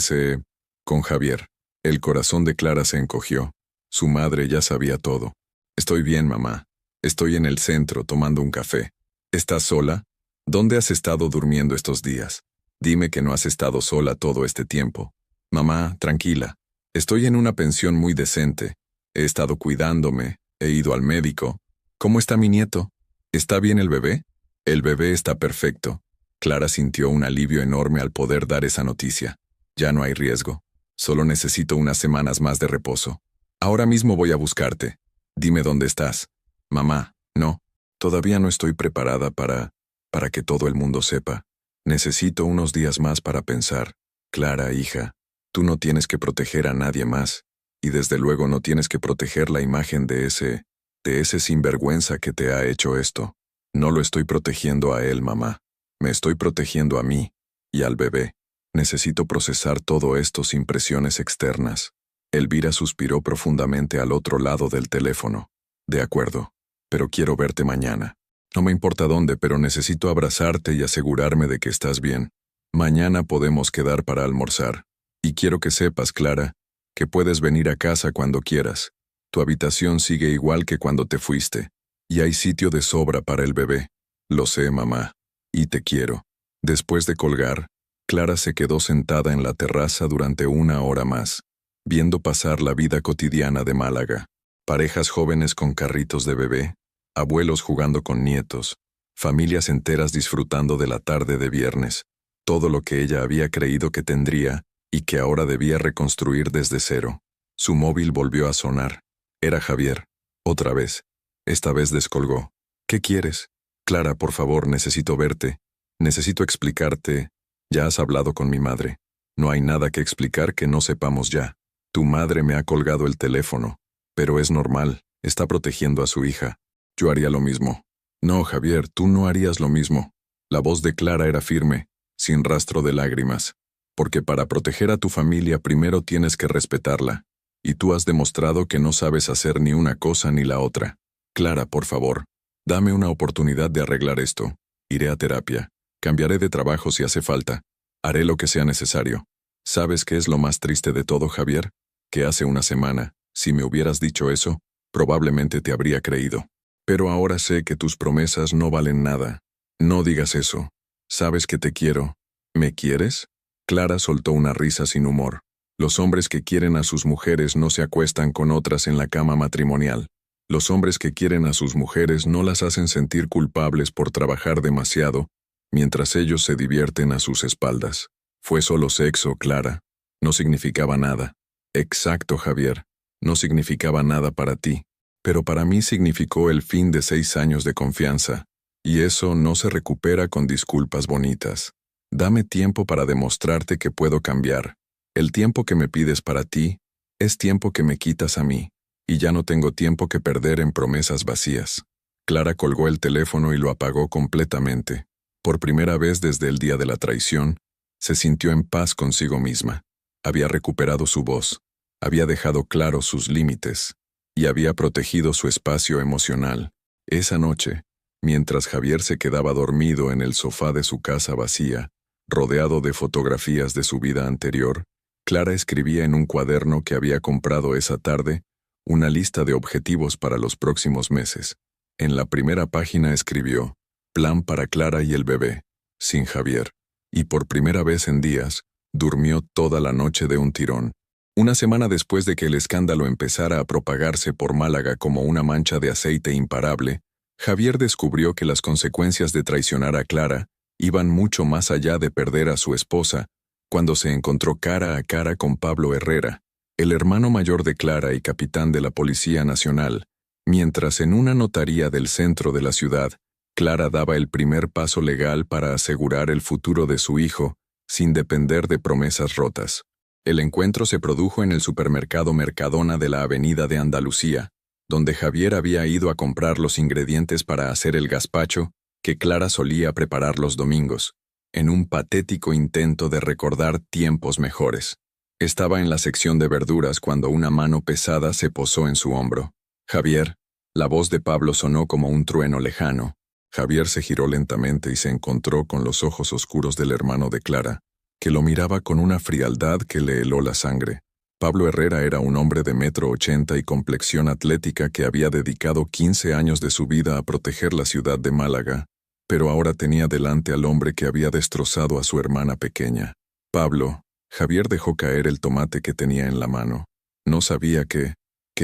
Javier». El corazón de Clara se encogió. Su madre ya sabía todo. «Estoy bien, mamá. Estoy en el centro tomando un café». «¿Estás sola? ¿Dónde has estado durmiendo estos días? Dime que no has estado sola todo este tiempo». «Mamá, tranquila. Estoy en una pensión muy decente. He estado cuidándome, he ido al médico. ¿Cómo está mi nieto? ¿Está bien el bebé?» «El bebé está perfecto». Clara sintió un alivio enorme al poder dar esa noticia. «Ya no hay riesgo. Solo necesito unas semanas más de reposo. Ahora mismo voy a buscarte. Dime dónde estás». «Mamá, no. Todavía no estoy preparada para que todo el mundo sepa. Necesito unos días más para pensar. Clara, hija, tú no tienes que proteger a nadie más. Y desde luego no tienes que proteger la imagen de ese sinvergüenza que te ha hecho esto. No lo estoy protegiendo a él, mamá. Me estoy protegiendo a mí y al bebé. Necesito procesar todo esto sin presiones externas». Elvira suspiró profundamente al otro lado del teléfono. «De acuerdo, pero quiero verte mañana. No me importa dónde, pero necesito abrazarte y asegurarme de que estás bien. Mañana podemos quedar para almorzar. Y quiero que sepas, Clara, que puedes venir a casa cuando quieras. Tu habitación sigue igual que cuando te fuiste. Y hay sitio de sobra para el bebé. Lo sé, mamá. Y te quiero. Después de colgar, Clara se quedó sentada en la terraza durante 1 hora más, viendo pasar la vida cotidiana de Málaga. Parejas jóvenes con carritos de bebé, abuelos jugando con nietos, familias enteras disfrutando de la tarde de viernes, todo lo que ella había creído que tendría y que ahora debía reconstruir desde cero. Su móvil volvió a sonar. Era Javier. Otra vez. Esta vez descolgó. ¿Qué quieres? Clara, por favor, necesito verte. Necesito explicarte. Ya has hablado con mi madre. No hay nada que explicar que no sepamos ya. Tu madre me ha colgado el teléfono. Pero es normal, está protegiendo a su hija. Yo haría lo mismo. No, Javier, tú no harías lo mismo. La voz de Clara era firme, sin rastro de lágrimas. Porque para proteger a tu familia primero tienes que respetarla. Y tú has demostrado que no sabes hacer ni una cosa ni la otra. Clara, por favor, dame una oportunidad de arreglar esto. Iré a terapia. Cambiaré de trabajo si hace falta. Haré lo que sea necesario. ¿Sabes qué es lo más triste de todo, Javier? Que hace una semana, si me hubieras dicho eso, probablemente te habría creído. Pero ahora sé que tus promesas no valen nada. No digas eso. ¿Sabes que te quiero? ¿Me quieres? Clara soltó una risa sin humor. Los hombres que quieren a sus mujeres no se acuestan con otras en la cama matrimonial. Los hombres que quieren a sus mujeres no las hacen sentir culpables por trabajar demasiado, mientras ellos se divierten a sus espaldas. Fue solo sexo, Clara. No significaba nada. Exacto, Javier. No significaba nada para ti. Pero para mí significó el fin de 6 años de confianza. Y eso no se recupera con disculpas bonitas. Dame tiempo para demostrarte que puedo cambiar. El tiempo que me pides para ti es tiempo que me quitas a mí. Y ya no tengo tiempo que perder en promesas vacías. Clara colgó el teléfono y lo apagó completamente. Por primera vez desde el día de la traición, se sintió en paz consigo misma. Había recuperado su voz, había dejado claros sus límites, y había protegido su espacio emocional. Esa noche, mientras Javier se quedaba dormido en el sofá de su casa vacía, rodeado de fotografías de su vida anterior, Clara escribía en un cuaderno que había comprado esa tarde una lista de objetivos para los próximos meses. En la primera página escribió, plan para Clara y el bebé, sin Javier. Y por primera vez en días, durmió toda la noche de un tirón. Una semana después de que el escándalo empezara a propagarse por Málaga como una mancha de aceite imparable, Javier descubrió que las consecuencias de traicionar a Clara iban mucho más allá de perder a su esposa, cuando se encontró cara a cara con Pablo Herrera, el hermano mayor de Clara y capitán de la Policía Nacional, mientras en una notaría del centro de la ciudad, Clara daba el primer paso legal para asegurar el futuro de su hijo, sin depender de promesas rotas. El encuentro se produjo en el supermercado Mercadona de la Avenida de Andalucía, donde Javier había ido a comprar los ingredientes para hacer el gazpacho que Clara solía preparar los domingos, en un patético intento de recordar tiempos mejores. Estaba en la sección de verduras cuando una mano pesada se posó en su hombro. Javier. La voz de Pablo sonó como un trueno lejano. Javier se giró lentamente y se encontró con los ojos oscuros del hermano de Clara, que lo miraba con una frialdad que le heló la sangre. Pablo Herrera era un hombre de 1,80 m y complexión atlética que había dedicado 15 años de su vida a proteger la ciudad de Málaga, pero ahora tenía delante al hombre que había destrozado a su hermana pequeña. Pablo. Javier dejó caer el tomate que tenía en la mano. ¿No sabía que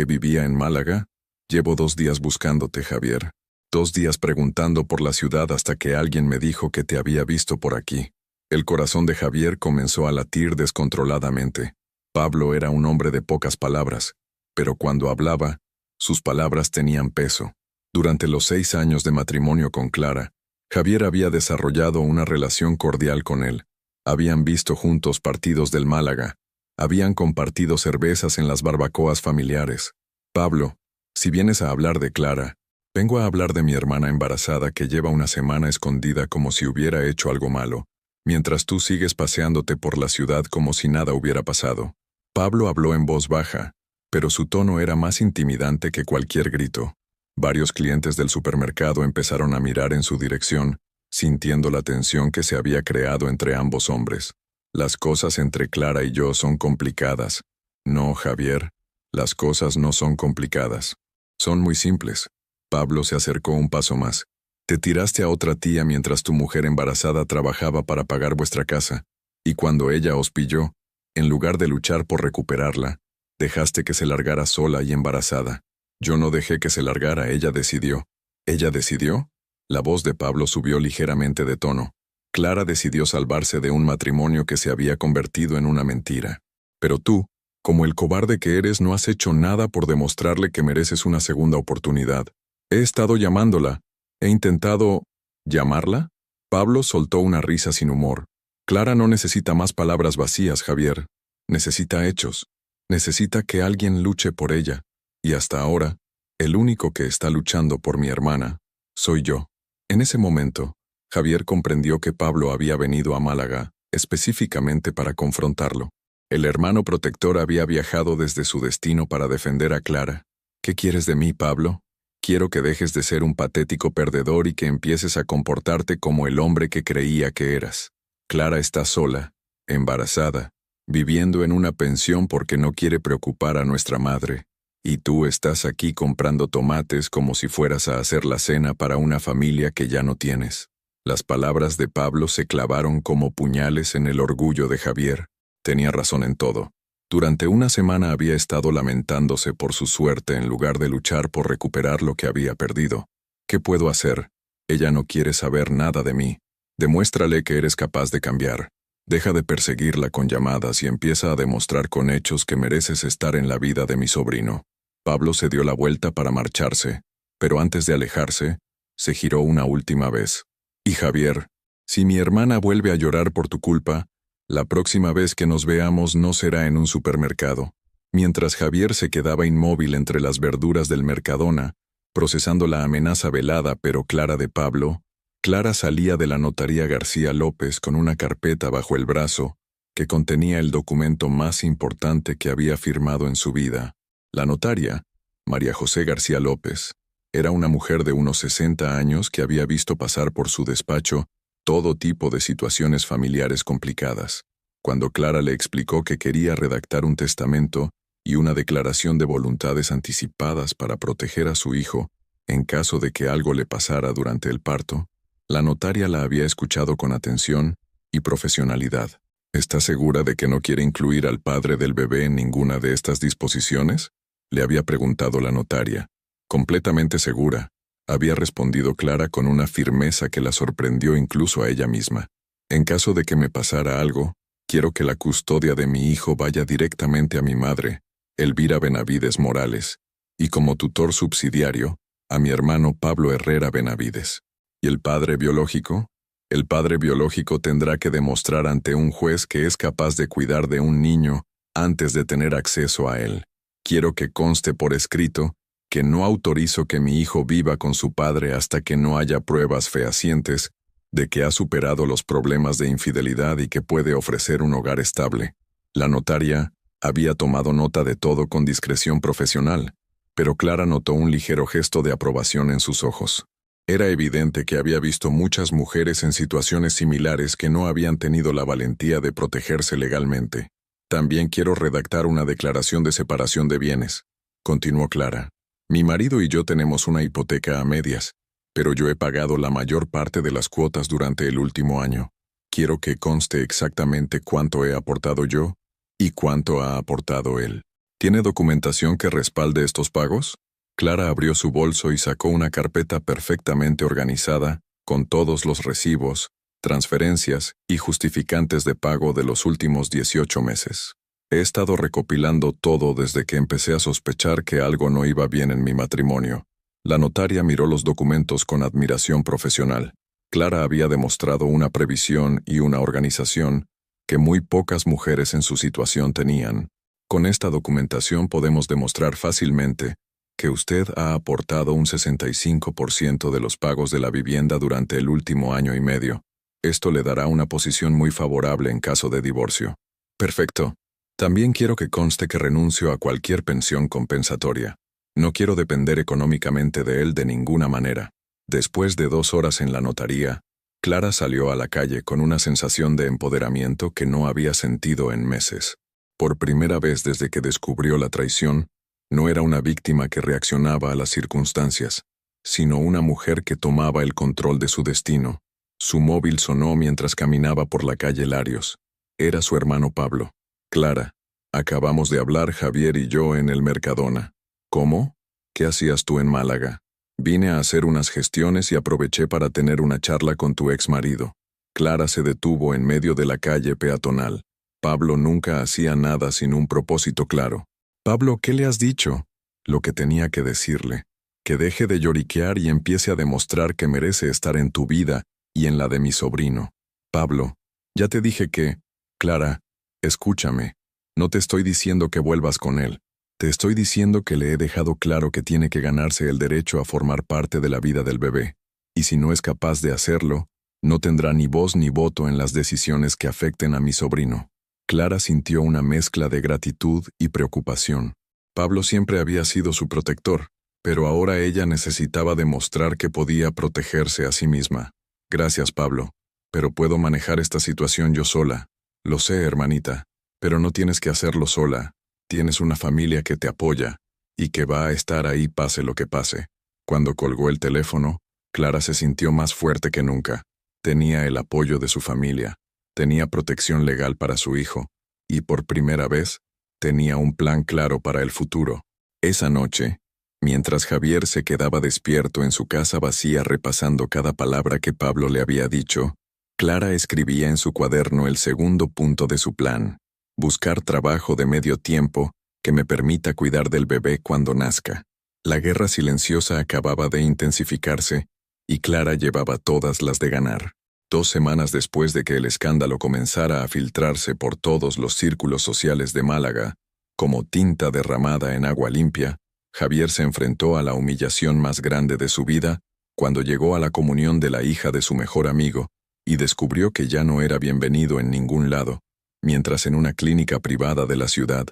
vivía en Málaga? Llevo 2 días buscándote, Javier. 2 días preguntando por la ciudad hasta que alguien me dijo que te había visto por aquí. El corazón de Javier comenzó a latir descontroladamente. Pablo era un hombre de pocas palabras, pero cuando hablaba, sus palabras tenían peso. Durante los 6 años de matrimonio con Clara, Javier había desarrollado una relación cordial con él. Habían visto juntos partidos del Málaga. Habían compartido cervezas en las barbacoas familiares. Pablo, si vienes a hablar de Clara, vengo a hablar de mi hermana embarazada que lleva una semana escondida como si hubiera hecho algo malo, mientras tú sigues paseándote por la ciudad como si nada hubiera pasado. Pablo habló en voz baja, pero su tono era más intimidante que cualquier grito. Varios clientes del supermercado empezaron a mirar en su dirección, sintiendo la tensión que se había creado entre ambos hombres. Las cosas entre Clara y yo son complicadas. No, Javier, las cosas no son complicadas. Son muy simples. Pablo se acercó un paso más. Te tiraste a otra tía mientras tu mujer embarazada trabajaba para pagar vuestra casa, y cuando ella os pilló, en lugar de luchar por recuperarla, dejaste que se largara sola y embarazada. Yo no dejé que se largara, ella decidió. ¿Ella decidió? La voz de Pablo subió ligeramente de tono. Clara decidió salvarse de un matrimonio que se había convertido en una mentira. Pero tú, como el cobarde que eres, no has hecho nada por demostrarle que mereces una segunda oportunidad. He estado llamándola. He intentado... ¿Llamarla? Pablo soltó una risa sin humor. Clara no necesita más palabras vacías, Javier. Necesita hechos. Necesita que alguien luche por ella. Y hasta ahora, el único que está luchando por mi hermana soy yo. En ese momento, Javier comprendió que Pablo había venido a Málaga específicamente para confrontarlo. El hermano protector había viajado desde su destino para defender a Clara. ¿Qué quieres de mí, Pablo? Quiero que dejes de ser un patético perdedor y que empieces a comportarte como el hombre que creía que eras. Clara está sola, embarazada, viviendo en una pensión porque no quiere preocupar a nuestra madre. Y tú estás aquí comprando tomates como si fueras a hacer la cena para una familia que ya no tienes. Las palabras de Pablo se clavaron como puñales en el orgullo de Javier. Tenía razón en todo. Durante una semana había estado lamentándose por su suerte en lugar de luchar por recuperar lo que había perdido. ¿Qué puedo hacer? Ella no quiere saber nada de mí. Demuéstrale que eres capaz de cambiar. Deja de perseguirla con llamadas y empieza a demostrar con hechos que mereces estar en la vida de mi sobrino. Pablo se dio la vuelta para marcharse, pero antes de alejarse, se giró una última vez. Y Javier, si mi hermana vuelve a llorar por tu culpa, la próxima vez que nos veamos no será en un supermercado. Mientras Javier se quedaba inmóvil entre las verduras del Mercadona, procesando la amenaza velada pero clara de Pablo, Clara salía de la notaría García López con una carpeta bajo el brazo que contenía el documento más importante que había firmado en su vida. La notaria, María José García López, era una mujer de unos 60 años que había visto pasar por su despacho todo tipo de situaciones familiares complicadas. Cuando Clara le explicó que quería redactar un testamento y una declaración de voluntades anticipadas para proteger a su hijo en caso de que algo le pasara durante el parto, la notaria la había escuchado con atención y profesionalidad. ¿Estás segura de que no quiere incluir al padre del bebé en ninguna de estas disposiciones?, le había preguntado la notaria. Completamente segura, había respondido Clara con una firmeza que la sorprendió incluso a ella misma. En caso de que me pasara algo, quiero que la custodia de mi hijo vaya directamente a mi madre, Elvira Benavides Morales, y como tutor subsidiario, a mi hermano Pablo Herrera Benavides. ¿Y el padre biológico? El padre biológico tendrá que demostrar ante un juez que es capaz de cuidar de un niño antes de tener acceso a él. Quiero que conste por escrito que no autorizo que mi hijo viva con su padre hasta que no haya pruebas fehacientes de que ha superado los problemas de infidelidad y que puede ofrecer un hogar estable. La notaria había tomado nota de todo con discreción profesional, pero Clara notó un ligero gesto de aprobación en sus ojos. Era evidente que había visto muchas mujeres en situaciones similares que no habían tenido la valentía de protegerse legalmente. También quiero redactar una declaración de separación de bienes, continuó Clara. Mi marido y yo tenemos una hipoteca a medias, pero yo he pagado la mayor parte de las cuotas durante el último año. Quiero que conste exactamente cuánto he aportado yo y cuánto ha aportado él. ¿Tiene documentación que respalde estos pagos? Clara abrió su bolso y sacó una carpeta perfectamente organizada, con todos los recibos, transferencias y justificantes de pago de los últimos 18 meses. He estado recopilando todo desde que empecé a sospechar que algo no iba bien en mi matrimonio. La notaria miró los documentos con admiración profesional. Clara había demostrado una previsión y una organización que muy pocas mujeres en su situación tenían. Con esta documentación podemos demostrar fácilmente que usted ha aportado un 65% de los pagos de la vivienda durante el último año y medio. Esto le dará una posición muy favorable en caso de divorcio. Perfecto. También quiero que conste que renuncio a cualquier pensión compensatoria. No quiero depender económicamente de él de ninguna manera. Después de 2 horas en la notaría, Clara salió a la calle con una sensación de empoderamiento que no había sentido en meses. Por primera vez desde que descubrió la traición, no era una víctima que reaccionaba a las circunstancias, sino una mujer que tomaba el control de su destino. Su móvil sonó mientras caminaba por la calle Larios. Era su hermano Pablo. Clara, acabamos de hablar Javier y yo en el Mercadona. ¿Cómo? ¿Qué hacías tú en Málaga? Vine a hacer unas gestiones y aproveché para tener una charla con tu ex marido. Clara se detuvo en medio de la calle peatonal. Pablo nunca hacía nada sin un propósito claro. Pablo, ¿qué le has dicho? Lo que tenía que decirle. Que deje de lloriquear y empiece a demostrar que merece estar en tu vida y en la de mi sobrino. Pablo, ya te dije que... Clara, escúchame. No te estoy diciendo que vuelvas con él. Te estoy diciendo que le he dejado claro que tiene que ganarse el derecho a formar parte de la vida del bebé. Y si no es capaz de hacerlo, no tendrá ni voz ni voto en las decisiones que afecten a mi sobrino. Clara sintió una mezcla de gratitud y preocupación. Pablo siempre había sido su protector, pero ahora ella necesitaba demostrar que podía protegerse a sí misma. Gracias, Pablo, pero puedo manejar esta situación yo sola. Lo sé, hermanita, pero no tienes que hacerlo sola. Tienes una familia que te apoya y que va a estar ahí pase lo que pase. Cuando colgó el teléfono, Clara se sintió más fuerte que nunca. Tenía el apoyo de su familia, tenía protección legal para su hijo, y por primera vez, tenía un plan claro para el futuro. Esa noche, mientras Javier se quedaba despierto en su casa vacía repasando cada palabra que Pablo le había dicho, Clara escribía en su cuaderno el segundo punto de su plan: buscar trabajo de medio tiempo que me permita cuidar del bebé cuando nazca. La guerra silenciosa acababa de intensificarse, y Clara llevaba todas las de ganar. 2 semanas después de que el escándalo comenzara a filtrarse por todos los círculos sociales de Málaga, como tinta derramada en agua limpia, Javier se enfrentó a la humillación más grande de su vida cuando llegó a la comunión de la hija de su mejor amigo y descubrió que ya no era bienvenido en ningún lado. Mientras en una clínica privada de la ciudad,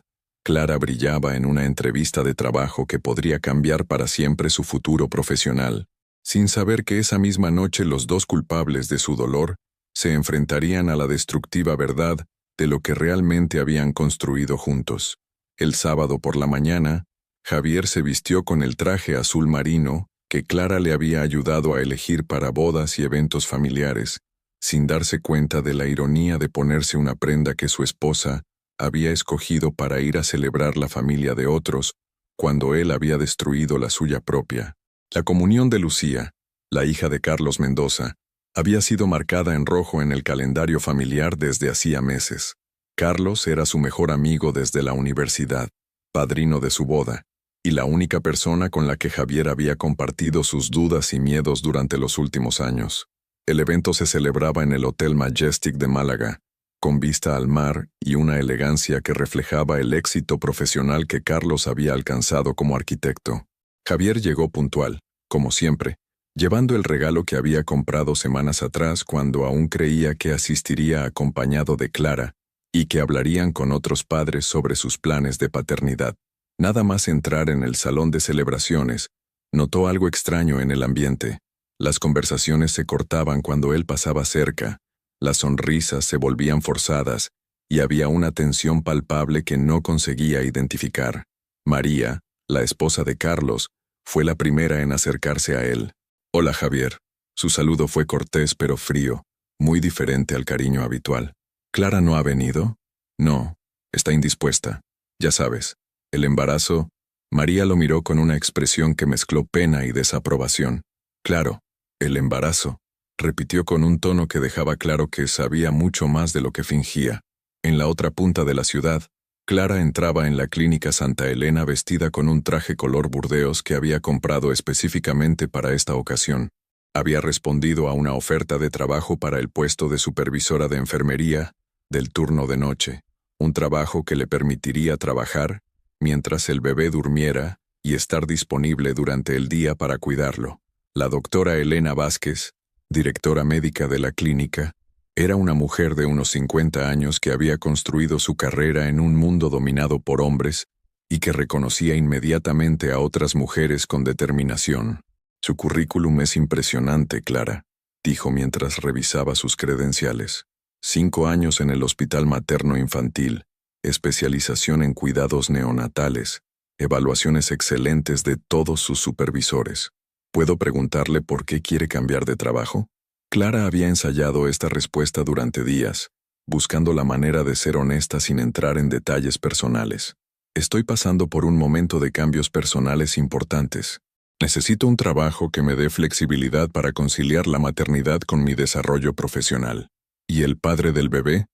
Clara brillaba en una entrevista de trabajo que podría cambiar para siempre su futuro profesional, sin saber que esa misma noche los dos culpables de su dolor se enfrentarían a la destructiva verdad de lo que realmente habían construido juntos. El sábado por la mañana, Javier se vistió con el traje azul marino que Clara le había ayudado a elegir para bodas y eventos familiares, sin darse cuenta de la ironía de ponerse una prenda que su esposa había escogido para ir a celebrar la familia de otros, cuando él había destruido la suya propia. La comunión de Lucía, la hija de Carlos Mendoza, había sido marcada en rojo en el calendario familiar desde hacía meses. Carlos era su mejor amigo desde la universidad, padrino de su boda, y la única persona con la que Javier había compartido sus dudas y miedos durante los últimos años. El evento se celebraba en el Hotel Majestic de Málaga, con vista al mar y una elegancia que reflejaba el éxito profesional que Carlos había alcanzado como arquitecto. Javier llegó puntual, como siempre, llevando el regalo que había comprado semanas atrás cuando aún creía que asistiría acompañado de Clara y que hablarían con otros padres sobre sus planes de paternidad. Nada más entrar en el salón de celebraciones, notó algo extraño en el ambiente. Las conversaciones se cortaban cuando él pasaba cerca, las sonrisas se volvían forzadas y había una tensión palpable que no conseguía identificar. María, la esposa de Carlos, fue la primera en acercarse a él. «Hola, Javier». Su saludo fue cortés pero frío, muy diferente al cariño habitual. «¿Clara no ha venido?» «No, está indispuesta. Ya sabes, el embarazo». María lo miró con una expresión que mezcló pena y desaprobación. «Claro, el embarazo», repitió con un tono que dejaba claro que sabía mucho más de lo que fingía. En la otra punta de la ciudad, Clara entraba en la clínica Santa Elena vestida con un traje color burdeos que había comprado específicamente para esta ocasión. Había respondido a una oferta de trabajo para el puesto de supervisora de enfermería del turno de noche, un trabajo que le permitiría trabajar mientras el bebé durmiera y estar disponible durante el día para cuidarlo. La doctora Elena Vázquez, directora médica de la clínica, era una mujer de unos 50 años que había construido su carrera en un mundo dominado por hombres y que reconocía inmediatamente a otras mujeres con determinación. «Su currículum es impresionante, Clara», dijo mientras revisaba sus credenciales. 5 años en el hospital materno-infantil, especialización en cuidados neonatales, evaluaciones excelentes de todos sus supervisores. ¿Puedo preguntarle por qué quiere cambiar de trabajo? Clara había ensayado esta respuesta durante días, buscando la manera de ser honesta sin entrar en detalles personales. Estoy pasando por un momento de cambios personales importantes. Necesito un trabajo que me dé flexibilidad para conciliar la maternidad con mi desarrollo profesional. ¿Y el padre del bebé?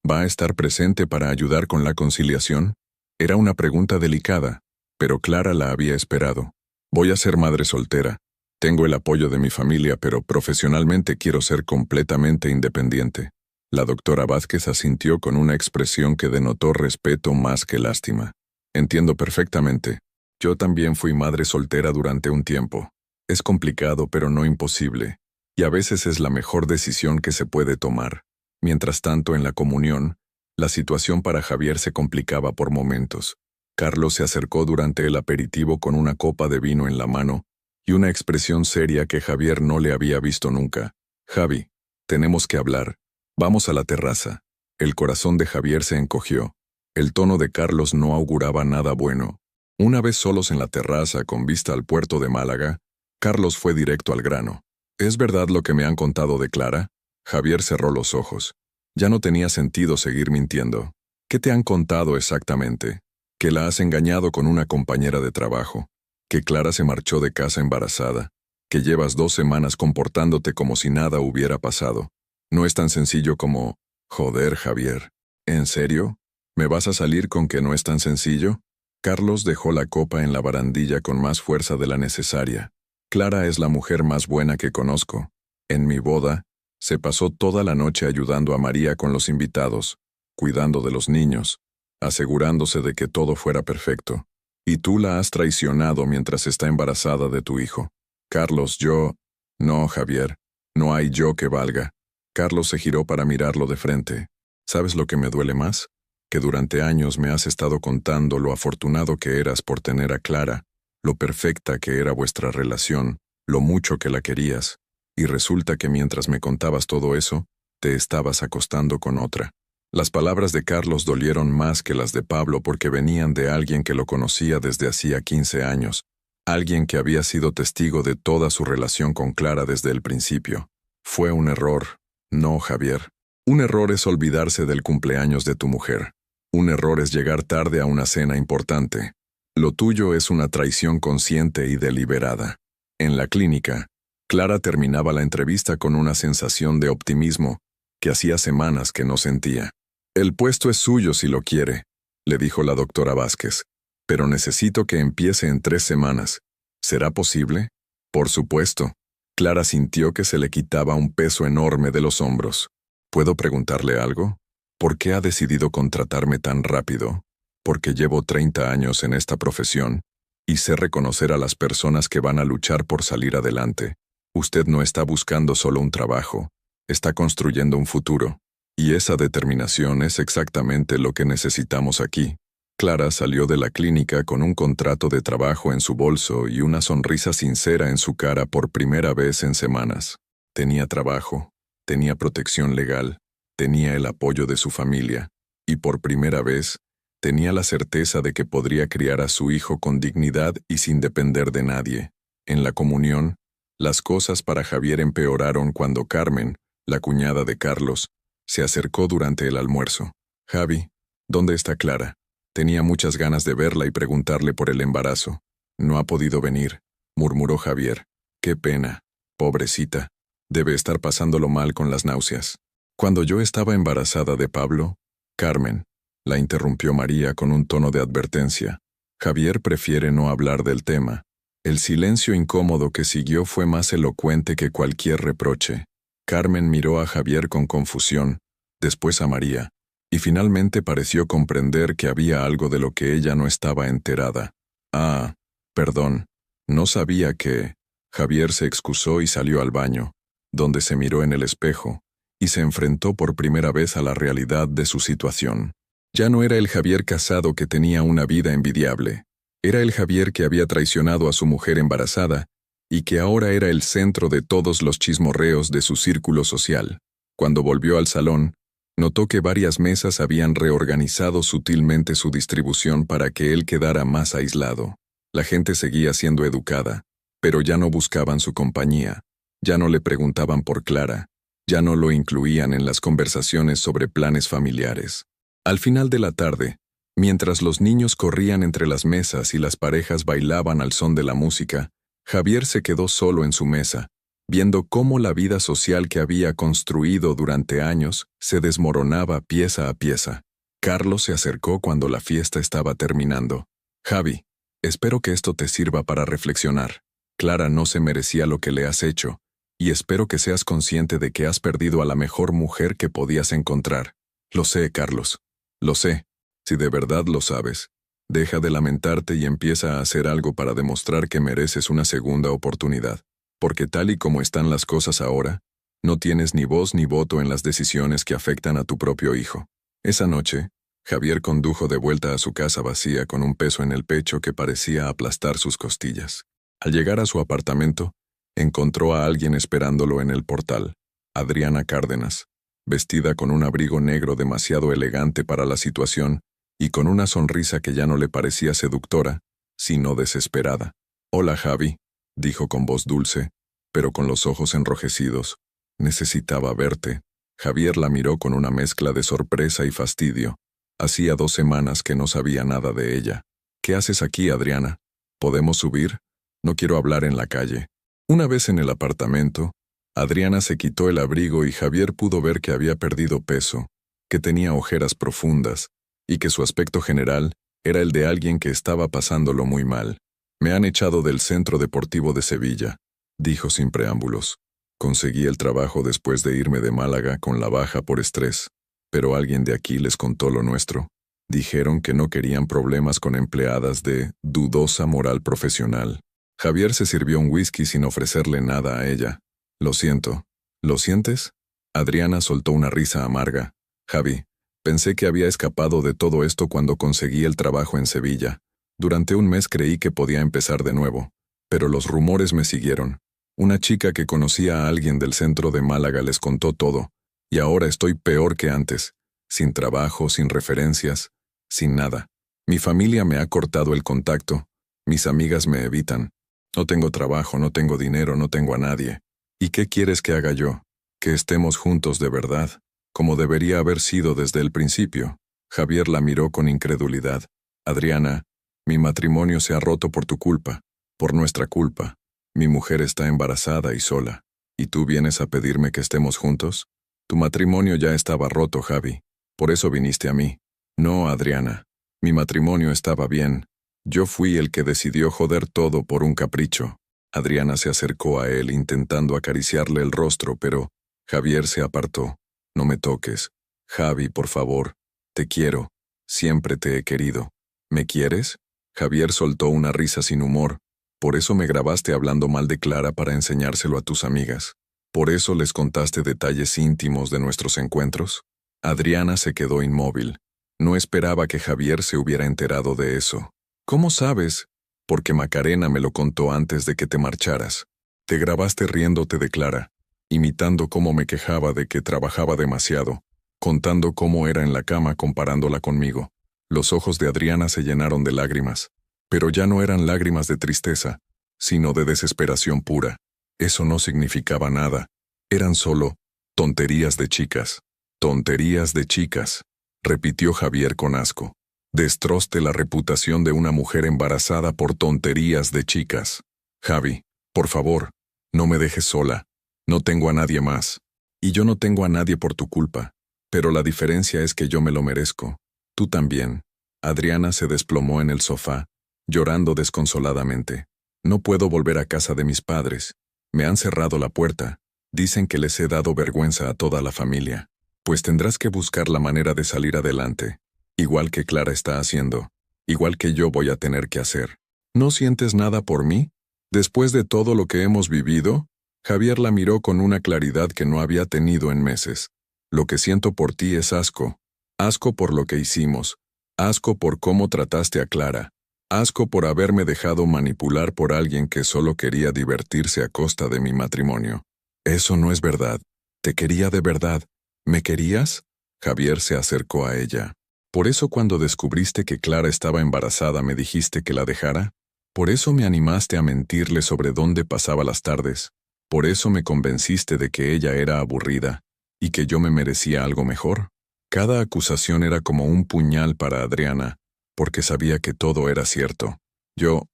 ¿Va a estar presente para ayudar con la conciliación? Era una pregunta delicada, pero Clara la había esperado. Voy a ser madre soltera. Tengo el apoyo de mi familia, pero profesionalmente quiero ser completamente independiente. La doctora Vázquez asintió con una expresión que denotó respeto más que lástima. Entiendo perfectamente. Yo también fui madre soltera durante un tiempo. Es complicado, pero no imposible. Y a veces es la mejor decisión que se puede tomar. Mientras tanto, en la comunión, la situación para Javier se complicaba por momentos. Carlos se acercó durante el aperitivo con una copa de vino en la mano y una expresión seria que Javier no le había visto nunca. Javi, tenemos que hablar. Vamos a la terraza. El corazón de Javier se encogió. El tono de Carlos no auguraba nada bueno. Una vez solos en la terraza con vista al puerto de Málaga, Carlos fue directo al grano. ¿Es verdad lo que me han contado de Clara? Javier cerró los ojos. Ya no tenía sentido seguir mintiendo. ¿Qué te han contado exactamente? Que la has engañado con una compañera de trabajo, que Clara se marchó de casa embarazada, que llevas 2 semanas comportándote como si nada hubiera pasado. No es tan sencillo como, joder, Javier. ¿En serio? ¿Me vas a salir con que no es tan sencillo? Carlos dejó la copa en la barandilla con más fuerza de la necesaria. Clara es la mujer más buena que conozco. En mi boda, se pasó toda la noche ayudando a María con los invitados, cuidando de los niños, asegurándose de que todo fuera perfecto. Y tú la has traicionado mientras está embarazada de tu hijo. Carlos, yo... No, Javier, no hay yo que valga. Carlos se giró para mirarlo de frente. ¿Sabes lo que me duele más? Que durante años me has estado contando lo afortunado que eras por tener a Clara, lo perfecta que era vuestra relación, lo mucho que la querías, y resulta que mientras me contabas todo eso, te estabas acostando con otra. Las palabras de Carlos dolieron más que las de Pablo porque venían de alguien que lo conocía desde hacía 15 años, alguien que había sido testigo de toda su relación con Clara desde el principio. Fue un error. No, Javier. Un error es olvidarse del cumpleaños de tu mujer. Un error es llegar tarde a una cena importante. Lo tuyo es una traición consciente y deliberada. En la clínica, Clara terminaba la entrevista con una sensación de optimismo que hacía semanas que no sentía. El puesto es suyo si lo quiere, le dijo la doctora Vázquez, pero necesito que empiece en 3 semanas. ¿Será posible? Por supuesto. Clara sintió que se le quitaba un peso enorme de los hombros. ¿Puedo preguntarle algo? ¿Por qué ha decidido contratarme tan rápido? Porque llevo 30 años en esta profesión y sé reconocer a las personas que van a luchar por salir adelante. Usted no está buscando solo un trabajo, está construyendo un futuro. Y esa determinación es exactamente lo que necesitamos aquí. Clara salió de la clínica con un contrato de trabajo en su bolso y una sonrisa sincera en su cara por primera vez en semanas. Tenía trabajo, tenía protección legal, tenía el apoyo de su familia, y por primera vez, tenía la certeza de que podría criar a su hijo con dignidad y sin depender de nadie. En la comunión, las cosas para Javier empeoraron cuando Carmen, la cuñada de Carlos, se acercó durante el almuerzo. Javi, ¿dónde está Clara? Tenía muchas ganas de verla y preguntarle por el embarazo. No ha podido venir, murmuró Javier. Qué pena, pobrecita. Debe estar pasándolo mal con las náuseas. Cuando yo estaba embarazada de Pablo, Carmen, la interrumpió María con un tono de advertencia. Javier prefiere no hablar del tema. El silencio incómodo que siguió fue más elocuente que cualquier reproche. Carmen miró a Javier con confusión, después a María, y finalmente pareció comprender que había algo de lo que ella no estaba enterada. Ah, perdón, no sabía que... Javier se excusó y salió al baño, donde se miró en el espejo, y se enfrentó por primera vez a la realidad de su situación. Ya no era el Javier casado que tenía una vida envidiable. Era el Javier que había traicionado a su mujer embarazada y que ahora era el centro de todos los chismorreos de su círculo social. Cuando volvió al salón, Notó que varias mesas habían reorganizado sutilmente su distribución para que él quedara más aislado. La gente seguía siendo educada, pero ya no buscaban su compañía, ya no le preguntaban por Clara, ya no lo incluían en las conversaciones sobre planes familiares. Al final de la tarde, mientras los niños corrían entre las mesas y las parejas bailaban al son de la música, Javier se quedó solo en su mesa, viendo cómo la vida social que había construido durante años se desmoronaba pieza a pieza. Carlos se acercó cuando la fiesta estaba terminando. Javi, espero que esto te sirva para reflexionar. Clara no se merecía lo que le has hecho, y espero que seas consciente de que has perdido a la mejor mujer que podías encontrar. Lo sé, Carlos. Lo sé. Si de verdad lo sabes, deja de lamentarte y empieza a hacer algo para demostrar que mereces una segunda oportunidad. Porque tal y como están las cosas ahora, no tienes ni voz ni voto en las decisiones que afectan a tu propio hijo. Esa noche, Javier condujo de vuelta a su casa vacía con un peso en el pecho que parecía aplastar sus costillas. Al llegar a su apartamento, encontró a alguien esperándolo en el portal, Adriana Cárdenas, vestida con un abrigo negro demasiado elegante para la situación y con una sonrisa que ya no le parecía seductora, sino desesperada. «Hola, Javi», dijo con voz dulce, pero con los ojos enrojecidos. «Necesitaba verte». Javier la miró con una mezcla de sorpresa y fastidio. Hacía 2 semanas que no sabía nada de ella. «¿Qué haces aquí, Adriana? ¿Podemos subir? No quiero hablar en la calle». Una vez en el apartamento, Adriana se quitó el abrigo y Javier pudo ver que había perdido peso, que tenía ojeras profundas, y que su aspecto general era el de alguien que estaba pasándolo muy mal. «Me han echado del Centro Deportivo de Sevilla», dijo sin preámbulos. «Conseguí el trabajo después de irme de Málaga con la baja por estrés, pero alguien de aquí les contó lo nuestro. Dijeron que no querían problemas con empleadas de dudosa moral profesional». Javier se sirvió un whisky sin ofrecerle nada a ella. «Lo siento». «¿Lo sientes?» Adriana soltó una risa amarga. «Javi, pensé que había escapado de todo esto cuando conseguí el trabajo en Sevilla. Durante un mes creí que podía empezar de nuevo, pero los rumores me siguieron. Una chica que conocía a alguien del centro de Málaga les contó todo, y ahora estoy peor que antes, sin trabajo, sin referencias, sin nada. Mi familia me ha cortado el contacto, mis amigas me evitan. No tengo trabajo, no tengo dinero, no tengo a nadie. ¿Y qué quieres que haga yo? Que estemos juntos de verdad, como debería haber sido desde el principio». Javier la miró con incredulidad. «Adriana, mi matrimonio se ha roto por tu culpa, por nuestra culpa. Mi mujer está embarazada y sola. ¿Y tú vienes a pedirme que estemos juntos? Tu matrimonio ya estaba roto, Javi. Por eso viniste a mí». «No, Adriana. Mi matrimonio estaba bien. Yo fui el que decidió joder todo por un capricho». Adriana se acercó a él intentando acariciarle el rostro, pero Javier se apartó. «No me toques. Javi, por favor. Te quiero. Siempre te he querido». «¿Me quieres?» Javier soltó una risa sin humor. «¿Por eso me grabaste hablando mal de Clara para enseñárselo a tus amigas? ¿Por eso les contaste detalles íntimos de nuestros encuentros?» Adriana se quedó inmóvil. No esperaba que Javier se hubiera enterado de eso. «¿Cómo sabes?» «Porque Macarena me lo contó antes de que te marcharas. Te grabaste riéndote de Clara, imitando cómo me quejaba de que trabajaba demasiado, contando cómo era en la cama comparándola conmigo». Los ojos de Adriana se llenaron de lágrimas, pero ya no eran lágrimas de tristeza, sino de desesperación pura. Eso no significaba nada. Eran solo tonterías de chicas. «Tonterías de chicas», repitió Javier con asco. «Destroste la reputación de una mujer embarazada por tonterías de chicas. Javi, por favor, no me dejes sola. No tengo a nadie más. Y yo no tengo a nadie por tu culpa. Pero la diferencia es que yo me lo merezco. Tú también». Adriana se desplomó en el sofá, llorando desconsoladamente. «No puedo volver a casa de mis padres. Me han cerrado la puerta. Dicen que les he dado vergüenza a toda la familia. Pues tendrás que buscar la manera de salir adelante. Igual que Clara está haciendo. Igual que yo voy a tener que hacer». «¿No sientes nada por mí? Después de todo lo que hemos vivido?» Javier la miró con una claridad que no había tenido en meses. «Lo que siento por ti es asco. Asco por lo que hicimos. Asco por cómo trataste a Clara. Asco por haberme dejado manipular por alguien que solo quería divertirse a costa de mi matrimonio. Eso no es verdad. Te quería de verdad. ¿Me querías? Javier se acercó a ella. ¿Por eso cuando descubriste que Clara estaba embarazada me dijiste que la dejara? ¿Por eso me animaste a mentirle sobre dónde pasaba las tardes? ¿Por eso me convenciste de que ella era aburrida y que yo me merecía algo mejor? Cada acusación era como un puñal para Adriana, porque sabía que todo era cierto. Yo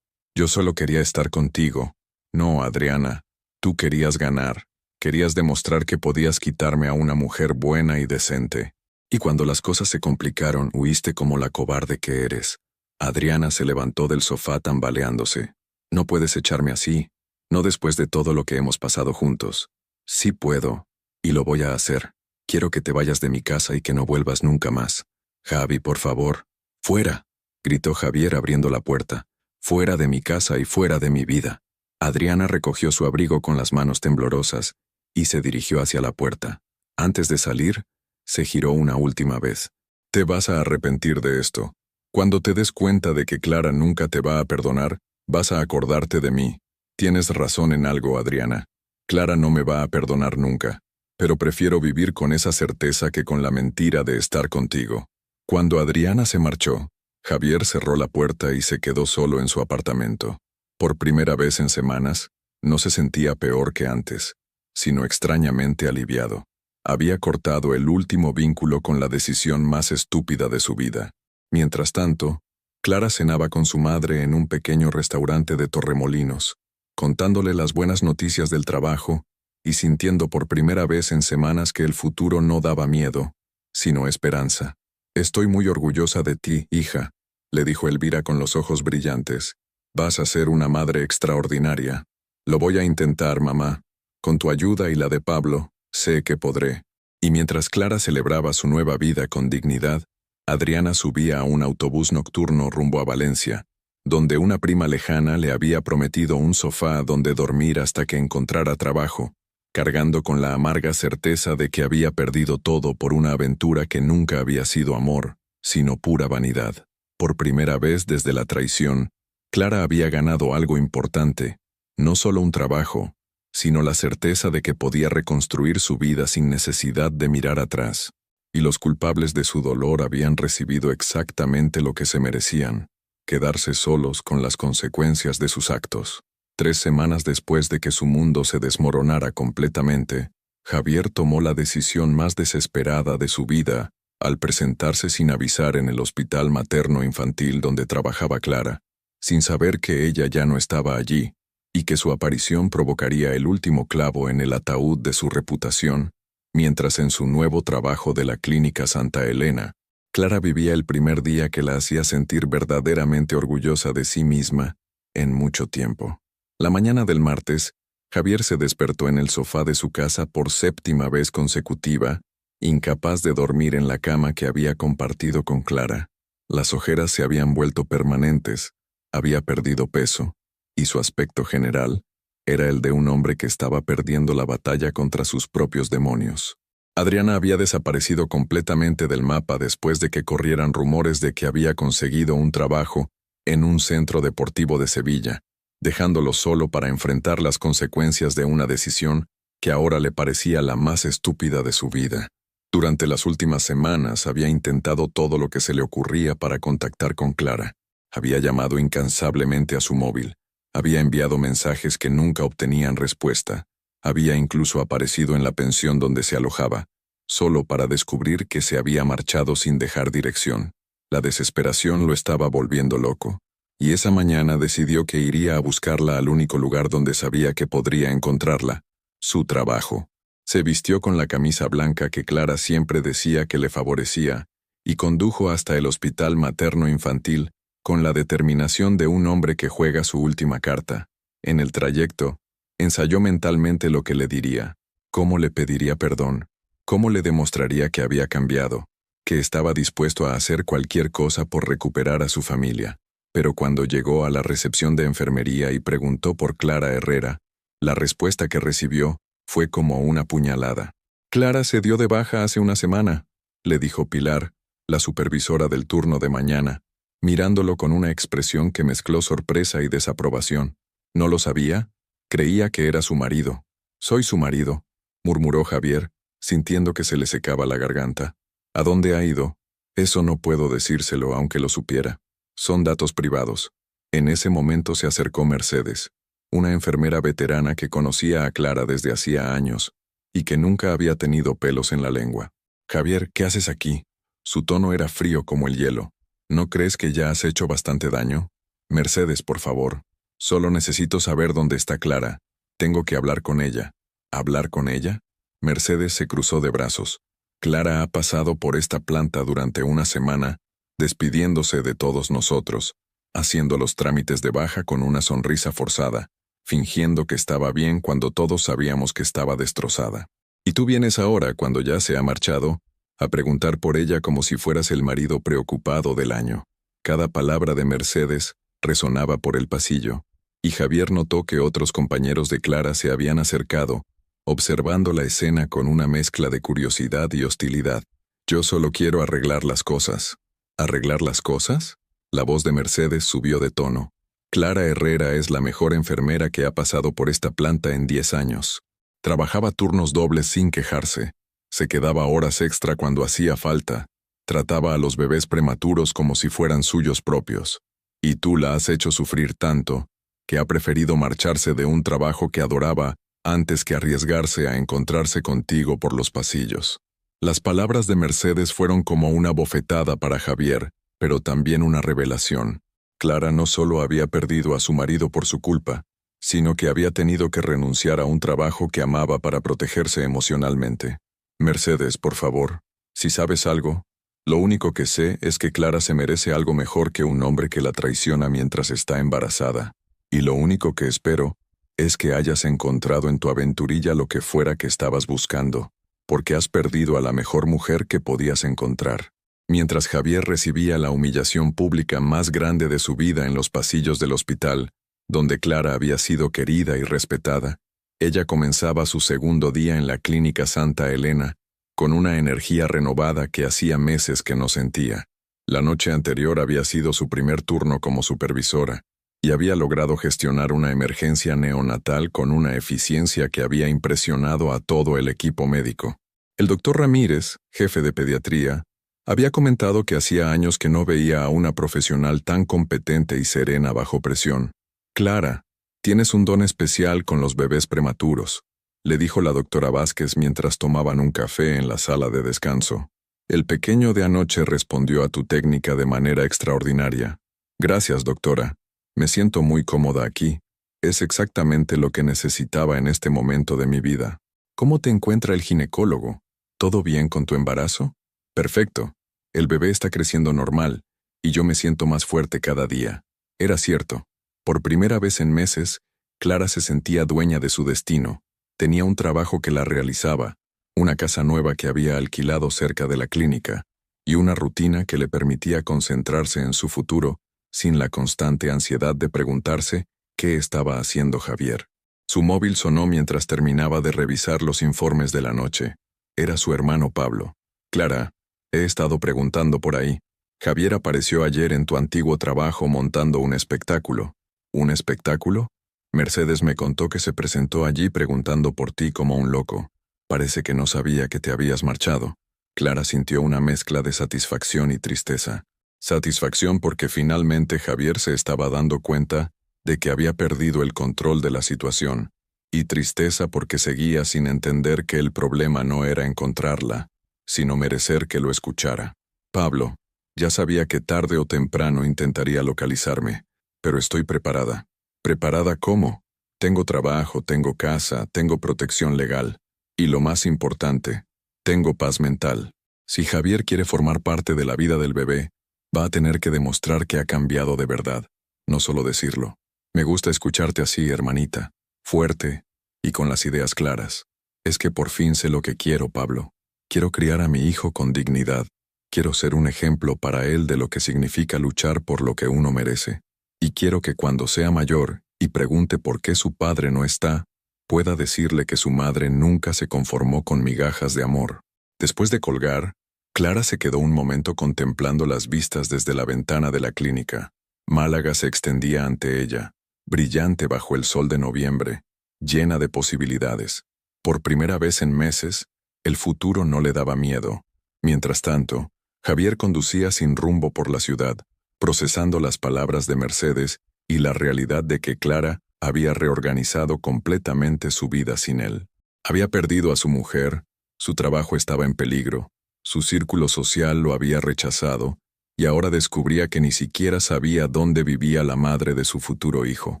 solo quería estar contigo. No, Adriana, tú querías ganar. Querías demostrar que podías quitarme a una mujer buena y decente. Y cuando las cosas se complicaron, huiste como la cobarde que eres. Adriana se levantó del sofá tambaleándose. No puedes echarme así, no después de todo lo que hemos pasado juntos. Sí puedo, y lo voy a hacer. Quiero que te vayas de mi casa y que no vuelvas nunca más. Javi, por favor. ¡Fuera!, gritó Javier abriendo la puerta. Fuera de mi casa y fuera de mi vida. Adriana recogió su abrigo con las manos temblorosas y se dirigió hacia la puerta. Antes de salir, se giró una última vez. Te vas a arrepentir de esto. Cuando te des cuenta de que Clara nunca te va a perdonar, vas a acordarte de mí. Tienes razón en algo, Adriana. Clara no me va a perdonar nunca, pero prefiero vivir con esa certeza que con la mentira de estar contigo. Cuando Adriana se marchó, Javier cerró la puerta y se quedó solo en su apartamento. Por primera vez en semanas, no se sentía peor que antes, sino extrañamente aliviado. Había cortado el último vínculo con la decisión más estúpida de su vida. Mientras tanto, Clara cenaba con su madre en un pequeño restaurante de Torremolinos, contándole las buenas noticias del trabajo y sintiendo por primera vez en semanas que el futuro no daba miedo, sino esperanza. «Estoy muy orgullosa de ti, hija», le dijo Elvira con los ojos brillantes. «Vas a ser una madre extraordinaria». «Lo voy a intentar, mamá. Con tu ayuda y la de Pablo, sé que podré». Y mientras Clara celebraba su nueva vida con dignidad, Adriana subía a un autobús nocturno rumbo a Valencia, donde una prima lejana le había prometido un sofá donde dormir hasta que encontrara trabajo, cargando con la amarga certeza de que había perdido todo por una aventura que nunca había sido amor, sino pura vanidad. Por primera vez desde la traición, Clara había ganado algo importante, no solo un trabajo, sino la certeza de que podía reconstruir su vida sin necesidad de mirar atrás. Y los culpables de su dolor habían recibido exactamente lo que se merecían: quedarse solos con las consecuencias de sus actos. 3 semanas después de que su mundo se desmoronara completamente, Javier tomó la decisión más desesperada de su vida al presentarse sin avisar en el hospital materno-infantil donde trabajaba Clara, sin saber que ella ya no estaba allí, y que su aparición provocaría el último clavo en el ataúd de su reputación, mientras en su nuevo trabajo de la Clínica Santa Elena, Clara vivía el primer día que la hacía sentir verdaderamente orgullosa de sí misma en mucho tiempo. La mañana del martes, Javier se despertó en el sofá de su casa por 7ª vez consecutiva, incapaz de dormir en la cama que había compartido con Clara. Las ojeras se habían vuelto permanentes, había perdido peso, y su aspecto general era el de un hombre que estaba perdiendo la batalla contra sus propios demonios. Adriana había desaparecido completamente del mapa después de que corrieran rumores de que había conseguido un trabajo en un centro deportivo de Sevilla, dejándolo solo para enfrentar las consecuencias de una decisión que ahora le parecía la más estúpida de su vida. Durante las últimas semanas había intentado todo lo que se le ocurría para contactar con Clara. Había llamado incansablemente a su móvil. Había enviado mensajes que nunca obtenían respuesta. Había incluso aparecido en la pensión donde se alojaba, solo para descubrir que se había marchado sin dejar dirección. La desesperación lo estaba volviendo loco, y esa mañana decidió que iría a buscarla al único lugar donde sabía que podría encontrarla: su trabajo. Se vistió con la camisa blanca que Clara siempre decía que le favorecía, y condujo hasta el hospital materno-infantil con la determinación de un hombre que juega su última carta. En el trayecto, ensayó mentalmente lo que le diría, cómo le pediría perdón, cómo le demostraría que había cambiado, que estaba dispuesto a hacer cualquier cosa por recuperar a su familia. Pero cuando llegó a la recepción de enfermería y preguntó por Clara Herrera, la respuesta que recibió fue como una puñalada. «Clara se dio de baja hace una semana», le dijo Pilar, la supervisora del turno de mañana, mirándolo con una expresión que mezcló sorpresa y desaprobación. «¿No lo sabía? Creía que era su marido». «Soy su marido», murmuró Javier, sintiendo que se le secaba la garganta. ¿A dónde ha ido? Eso no puedo decírselo aunque lo supiera. Son datos privados. En ese momento se acercó Mercedes, una enfermera veterana que conocía a Clara desde hacía años y que nunca había tenido pelos en la lengua. Javier, ¿qué haces aquí? Su tono era frío como el hielo. ¿No crees que ya has hecho bastante daño? Mercedes, por favor. Solo necesito saber dónde está Clara. Tengo que hablar con ella. ¿Hablar con ella? Mercedes se cruzó de brazos. Clara ha pasado por esta planta durante una semana, despidiéndose de todos nosotros, haciendo los trámites de baja con una sonrisa forzada, fingiendo que estaba bien cuando todos sabíamos que estaba destrozada. Y tú vienes ahora, cuando ya se ha marchado, a preguntar por ella como si fueras el marido preocupado del año. Cada palabra de Mercedes resonaba por el pasillo, y Javier notó que otros compañeros de Clara se habían acercado, observando la escena con una mezcla de curiosidad y hostilidad. Yo solo quiero arreglar las cosas. ¿Arreglar las cosas? La voz de Mercedes subió de tono. Clara Herrera es la mejor enfermera que ha pasado por esta planta en 10 años. Trabajaba turnos dobles sin quejarse. Se quedaba horas extra cuando hacía falta. Trataba a los bebés prematuros como si fueran suyos propios. Y tú la has hecho sufrir tanto, que ha preferido marcharse de un trabajo que adoraba antes que arriesgarse a encontrarse contigo por los pasillos. Las palabras de Mercedes fueron como una bofetada para Javier, pero también una revelación. Clara no solo había perdido a su marido por su culpa, sino que había tenido que renunciar a un trabajo que amaba para protegerse emocionalmente. Mercedes, por favor, si sabes algo, lo único que sé es que Clara se merece algo mejor que un hombre que la traiciona mientras está embarazada. Y lo único que espero es que hayas encontrado en tu aventurilla lo que fuera que estabas buscando, porque has perdido a la mejor mujer que podías encontrar. Mientras Javier recibía la humillación pública más grande de su vida en los pasillos del hospital, donde Clara había sido querida y respetada, ella comenzaba su segundo día en la clínica Santa Elena, con una energía renovada que hacía meses que no sentía. La noche anterior había sido su primer turno como supervisora, y había logrado gestionar una emergencia neonatal con una eficiencia que había impresionado a todo el equipo médico. El doctor Ramírez, jefe de pediatría, había comentado que hacía años que no veía a una profesional tan competente y serena bajo presión. Clara, tienes un don especial con los bebés prematuros, le dijo la doctora Vázquez mientras tomaban un café en la sala de descanso. El pequeño de anoche respondió a tu técnica de manera extraordinaria. Gracias, doctora. Me siento muy cómoda aquí. Es exactamente lo que necesitaba en este momento de mi vida. ¿Cómo te encuentra el ginecólogo? ¿Todo bien con tu embarazo? Perfecto. El bebé está creciendo normal, y yo me siento más fuerte cada día. Era cierto. Por primera vez en meses, Clara se sentía dueña de su destino. Tenía un trabajo que la realizaba, una casa nueva que había alquilado cerca de la clínica, y una rutina que le permitía concentrarse en su futuro sin la constante ansiedad de preguntarse qué estaba haciendo Javier. Su móvil sonó mientras terminaba de revisar los informes de la noche. Era su hermano Pablo. Clara, he estado preguntando por ahí. Javier apareció ayer en tu antiguo trabajo montando un espectáculo. ¿Un espectáculo? Mercedes me contó que se presentó allí preguntando por ti como un loco. Parece que no sabía que te habías marchado. Clara sintió una mezcla de satisfacción y tristeza. Satisfacción porque finalmente Javier se estaba dando cuenta de que había perdido el control de la situación, y tristeza porque seguía sin entender que el problema no era encontrarla, sino merecer que lo escuchara. Pablo, ya sabía que tarde o temprano intentaría localizarme, pero estoy preparada. ¿Preparada cómo? Tengo trabajo, tengo casa, tengo protección legal, y lo más importante, tengo paz mental. Si Javier quiere formar parte de la vida del bebé, va a tener que demostrar que ha cambiado de verdad, no solo decirlo. Me gusta escucharte así, hermanita, fuerte y con las ideas claras. Es que por fin sé lo que quiero, Pablo. Quiero criar a mi hijo con dignidad. Quiero ser un ejemplo para él de lo que significa luchar por lo que uno merece. Y quiero que cuando sea mayor y pregunte por qué su padre no está, pueda decirle que su madre nunca se conformó con migajas de amor. Después de colgar, Clara se quedó un momento contemplando las vistas desde la ventana de la clínica. Málaga se extendía ante ella, brillante bajo el sol de noviembre, llena de posibilidades. Por primera vez en meses, el futuro no le daba miedo. Mientras tanto, Javier conducía sin rumbo por la ciudad, procesando las palabras de Mercedes y la realidad de que Clara había reorganizado completamente su vida sin él. Había perdido a su mujer, su trabajo estaba en peligro, su círculo social lo había rechazado, y ahora descubría que ni siquiera sabía dónde vivía la madre de su futuro hijo.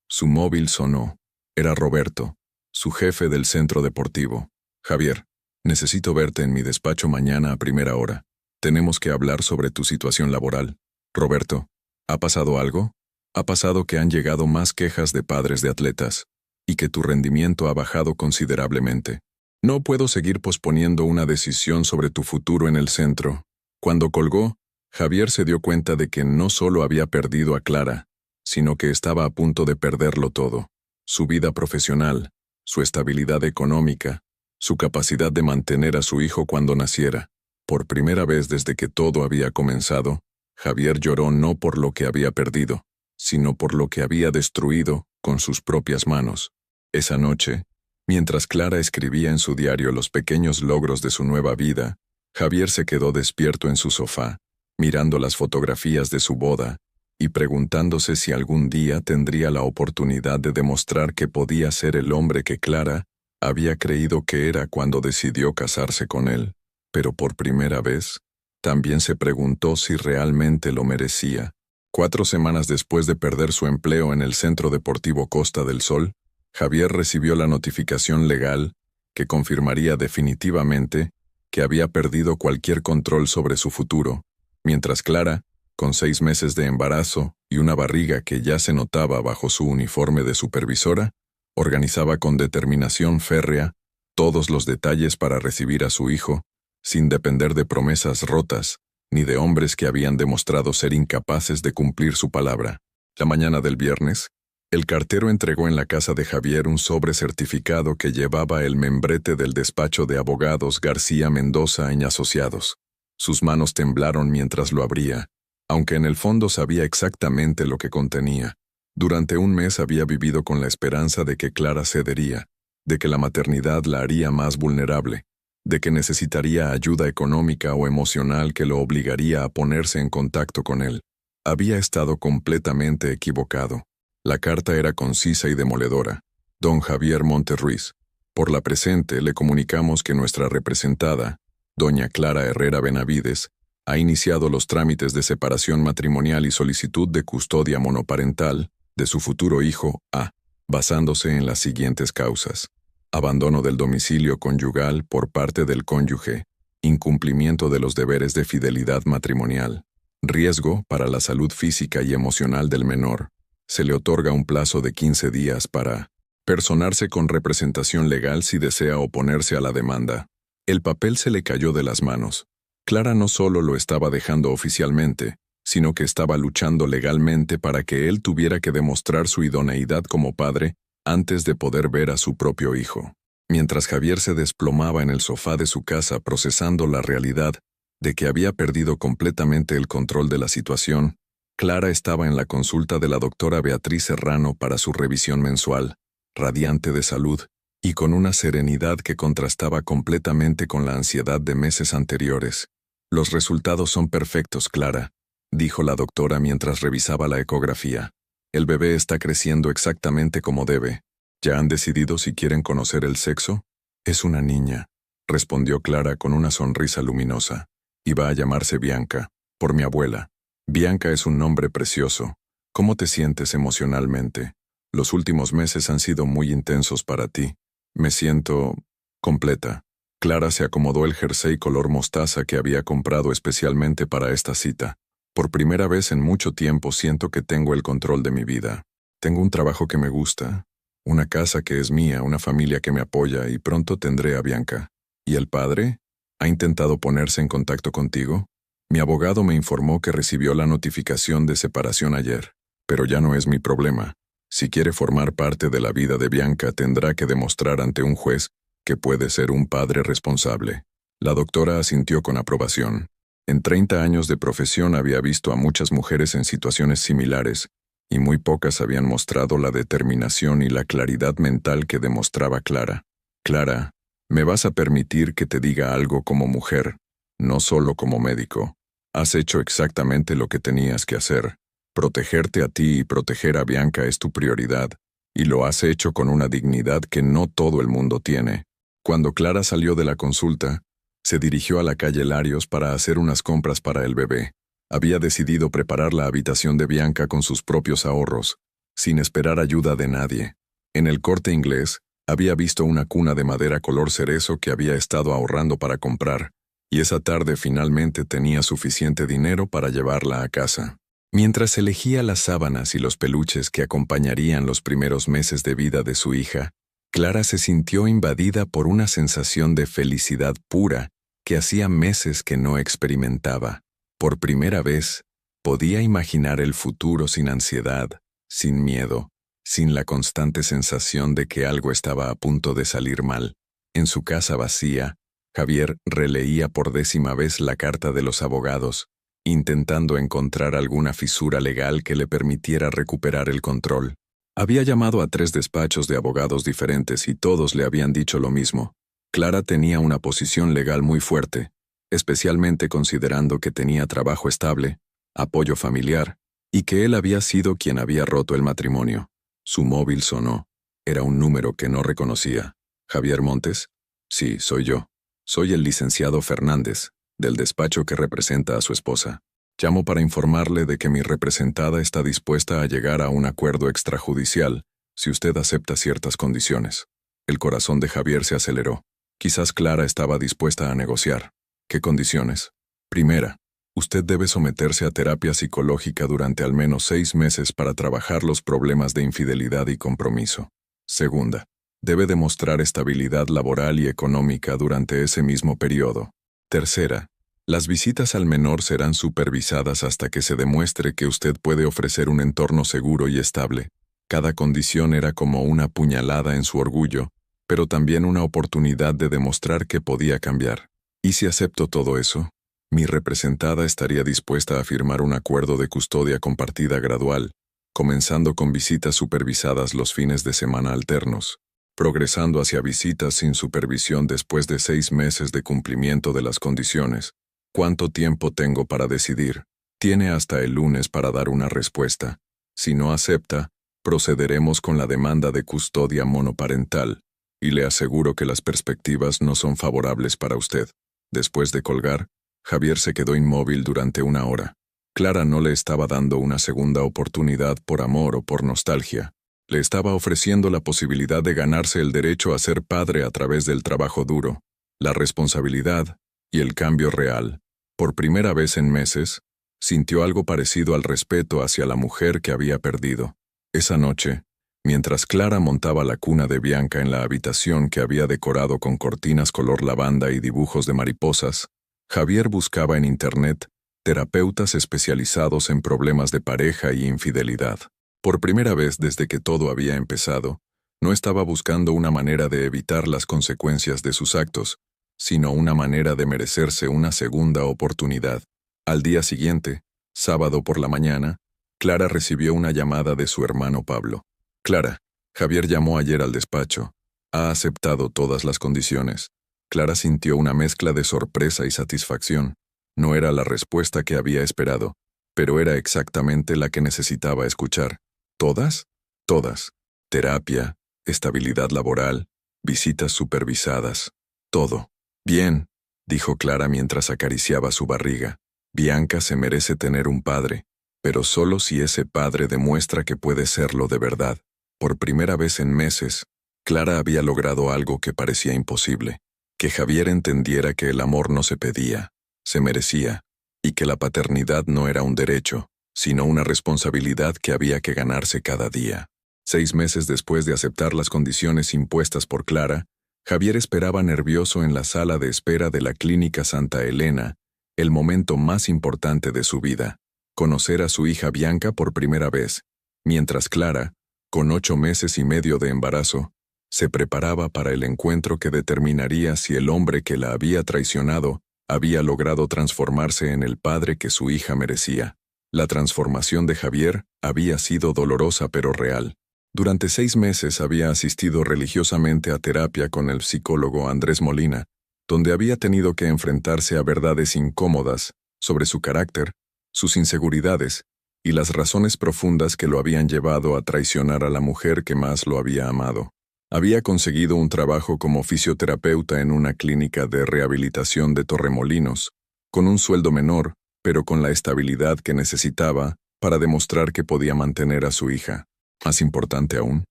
Su móvil sonó. Era Roberto, su jefe del centro deportivo. Javier, necesito verte en mi despacho mañana a primera hora. Tenemos que hablar sobre tu situación laboral. Roberto, ¿ha pasado algo? Ha pasado que han llegado más quejas de padres de atletas, y que tu rendimiento ha bajado considerablemente. No puedo seguir posponiendo una decisión sobre tu futuro en el centro. Cuando colgó, Javier se dio cuenta de que no solo había perdido a Clara, sino que estaba a punto de perderlo todo. Su vida profesional, su estabilidad económica, su capacidad de mantener a su hijo cuando naciera. Por primera vez desde que todo había comenzado, Javier lloró no por lo que había perdido, sino por lo que había destruido con sus propias manos. Esa noche, mientras Clara escribía en su diario los pequeños logros de su nueva vida, Javier se quedó despierto en su sofá, mirando las fotografías de su boda, y preguntándose si algún día tendría la oportunidad de demostrar que podía ser el hombre que Clara había creído que era cuando decidió casarse con él. Pero por primera vez, también se preguntó si realmente lo merecía. 4 semanas después de perder su empleo en el Centro Deportivo Costa del Sol, Javier recibió la notificación legal que confirmaría definitivamente que había perdido cualquier control sobre su futuro, mientras Clara, con 6 meses de embarazo y una barriga que ya se notaba bajo su uniforme de supervisora, organizaba con determinación férrea todos los detalles para recibir a su hijo, sin depender de promesas rotas, ni de hombres que habían demostrado ser incapaces de cumplir su palabra. La mañana del viernes, el cartero entregó en la casa de Javier un sobre certificado que llevaba el membrete del despacho de abogados García Mendoza y Asociados. Sus manos temblaron mientras lo abría, aunque en el fondo sabía exactamente lo que contenía. Durante un mes había vivido con la esperanza de que Clara cedería, de que la maternidad la haría más vulnerable, de que necesitaría ayuda económica o emocional que lo obligaría a ponerse en contacto con él. Había estado completamente equivocado. La carta era concisa y demoledora. Don Javier Monterruiz. Por la presente le comunicamos que nuestra representada, doña Clara Herrera Benavides, ha iniciado los trámites de separación matrimonial y solicitud de custodia monoparental de su futuro hijo A, basándose en las siguientes causas: abandono del domicilio conyugal por parte del cónyuge, incumplimiento de los deberes de fidelidad matrimonial, riesgo para la salud física y emocional del menor. Se le otorga un plazo de 15 días para personarse con representación legal si desea oponerse a la demanda. El papel se le cayó de las manos. Clara no solo lo estaba dejando oficialmente, sino que estaba luchando legalmente para que él tuviera que demostrar su idoneidad como padre antes de poder ver a su propio hijo. Mientras Javier se desplomaba en el sofá de su casa procesando la realidad de que había perdido completamente el control de la situación, Clara estaba en la consulta de la doctora Beatriz Serrano para su revisión mensual, radiante de salud, y con una serenidad que contrastaba completamente con la ansiedad de meses anteriores. Los resultados son perfectos, Clara, dijo la doctora mientras revisaba la ecografía. El bebé está creciendo exactamente como debe. ¿Ya han decidido si quieren conocer el sexo? Es una niña, respondió Clara con una sonrisa luminosa. Y va a llamarse Bianca, por mi abuela. Bianca es un nombre precioso. ¿Cómo te sientes emocionalmente? Los últimos meses han sido muy intensos para ti. Me siento completa. Clara se acomodó el jersey color mostaza que había comprado especialmente para esta cita. Por primera vez en mucho tiempo siento que tengo el control de mi vida. Tengo un trabajo que me gusta, una casa que es mía, una familia que me apoya y pronto tendré a Bianca. ¿Y el padre? ¿Ha intentado ponerse en contacto contigo? Mi abogado me informó que recibió la notificación de separación ayer, pero ya no es mi problema. Si quiere formar parte de la vida de Bianca, tendrá que demostrar ante un juez que puede ser un padre responsable. La doctora asintió con aprobación. En 30 años de profesión había visto a muchas mujeres en situaciones similares, y muy pocas habían mostrado la determinación y la claridad mental que demostraba Clara. Clara, ¿me vas a permitir que te diga algo como mujer? no solo como médico. Has hecho exactamente lo que tenías que hacer. Protegerte a ti y proteger a Bianca es tu prioridad, y lo has hecho con una dignidad que no todo el mundo tiene. Cuando Clara salió de la consulta, se dirigió a la calle Larios para hacer unas compras para el bebé. Había decidido preparar la habitación de Bianca con sus propios ahorros, sin esperar ayuda de nadie. En el Corte Inglés, había visto una cuna de madera color cerezo que había estado ahorrando para comprar, y esa tarde finalmente tenía suficiente dinero para llevarla a casa. Mientras elegía las sábanas y los peluches que acompañarían los primeros meses de vida de su hija, Clara se sintió invadida por una sensación de felicidad pura que hacía meses que no experimentaba. Por primera vez, podía imaginar el futuro sin ansiedad, sin miedo, sin la constante sensación de que algo estaba a punto de salir mal. En su casa vacía, Javier releía por 10ª vez la carta de los abogados, intentando encontrar alguna fisura legal que le permitiera recuperar el control. Había llamado a 3 despachos de abogados diferentes y todos le habían dicho lo mismo. Clara tenía una posición legal muy fuerte, especialmente considerando que tenía trabajo estable, apoyo familiar, y que él había sido quien había roto el matrimonio. Su móvil sonó. Era un número que no reconocía. ¿Javier Montes? Sí, soy yo. Soy el licenciado Fernández, del despacho que representa a su esposa. Llamo para informarle de que mi representada está dispuesta a llegar a un acuerdo extrajudicial si usted acepta ciertas condiciones. El corazón de Javier se aceleró. Quizás Clara estaba dispuesta a negociar. ¿Qué condiciones? Primera, usted debe someterse a terapia psicológica durante al menos 6 meses para trabajar los problemas de infidelidad y compromiso. Segunda, debe demostrar estabilidad laboral y económica durante ese mismo periodo. Tercera, las visitas al menor serán supervisadas hasta que se demuestre que usted puede ofrecer un entorno seguro y estable. Cada condición era como una puñalada en su orgullo, pero también una oportunidad de demostrar que podía cambiar. ¿Y si acepto todo eso? Mi representada estaría dispuesta a firmar un acuerdo de custodia compartida gradual, comenzando con visitas supervisadas los fines de semana alternos, progresando hacia visitas sin supervisión después de 6 meses de cumplimiento de las condiciones. ¿Cuánto tiempo tengo para decidir? Tiene hasta el lunes para dar una respuesta. Si no acepta, procederemos con la demanda de custodia monoparental, y le aseguro que las perspectivas no son favorables para usted. Después de colgar, Javier se quedó inmóvil durante 1 hora. Clara no le estaba dando una segunda oportunidad por amor o por nostalgia. Le estaba ofreciendo la posibilidad de ganarse el derecho a ser padre a través del trabajo duro, la responsabilidad y el cambio real. Por primera vez en meses, sintió algo parecido al respeto hacia la mujer que había perdido. Esa noche, mientras Clara montaba la cuna de Bianca en la habitación que había decorado con cortinas color lavanda y dibujos de mariposas, Javier buscaba en Internet terapeutas especializados en problemas de pareja y infidelidad. Por primera vez desde que todo había empezado, no estaba buscando una manera de evitar las consecuencias de sus actos, sino una manera de merecerse una segunda oportunidad. Al día siguiente, sábado por la mañana, Clara recibió una llamada de su hermano Pablo. Clara, Javier llamó ayer al despacho. Ha aceptado todas las condiciones. Clara sintió una mezcla de sorpresa y satisfacción. No era la respuesta que había esperado, pero era exactamente la que necesitaba escuchar. ¿Todas? Todas. Terapia, estabilidad laboral, visitas supervisadas. Todo. Bien, dijo Clara mientras acariciaba su barriga. Bianca se merece tener un padre, pero solo si ese padre demuestra que puede serlo de verdad. Por primera vez en meses, Clara había logrado algo que parecía imposible, que Javier entendiera que el amor no se pedía, se merecía, y que la paternidad no era un derecho, sino una responsabilidad que había que ganarse cada día. 6 meses después de aceptar las condiciones impuestas por Clara, Javier esperaba nervioso en la sala de espera de la Clínica Santa Elena, el momento más importante de su vida, conocer a su hija Bianca por primera vez, mientras Clara, con 8 meses y medio de embarazo, se preparaba para el encuentro que determinaría si el hombre que la había traicionado había logrado transformarse en el padre que su hija merecía. La transformación de Javier había sido dolorosa pero real. Durante 6 meses había asistido religiosamente a terapia con el psicólogo Andrés Molina, donde había tenido que enfrentarse a verdades incómodas sobre su carácter, sus inseguridades y las razones profundas que lo habían llevado a traicionar a la mujer que más lo había amado. Había conseguido un trabajo como fisioterapeuta en una clínica de rehabilitación de Torremolinos, con un sueldo menor, pero con la estabilidad que necesitaba para demostrar que podía mantener a su hija. Más importante aún,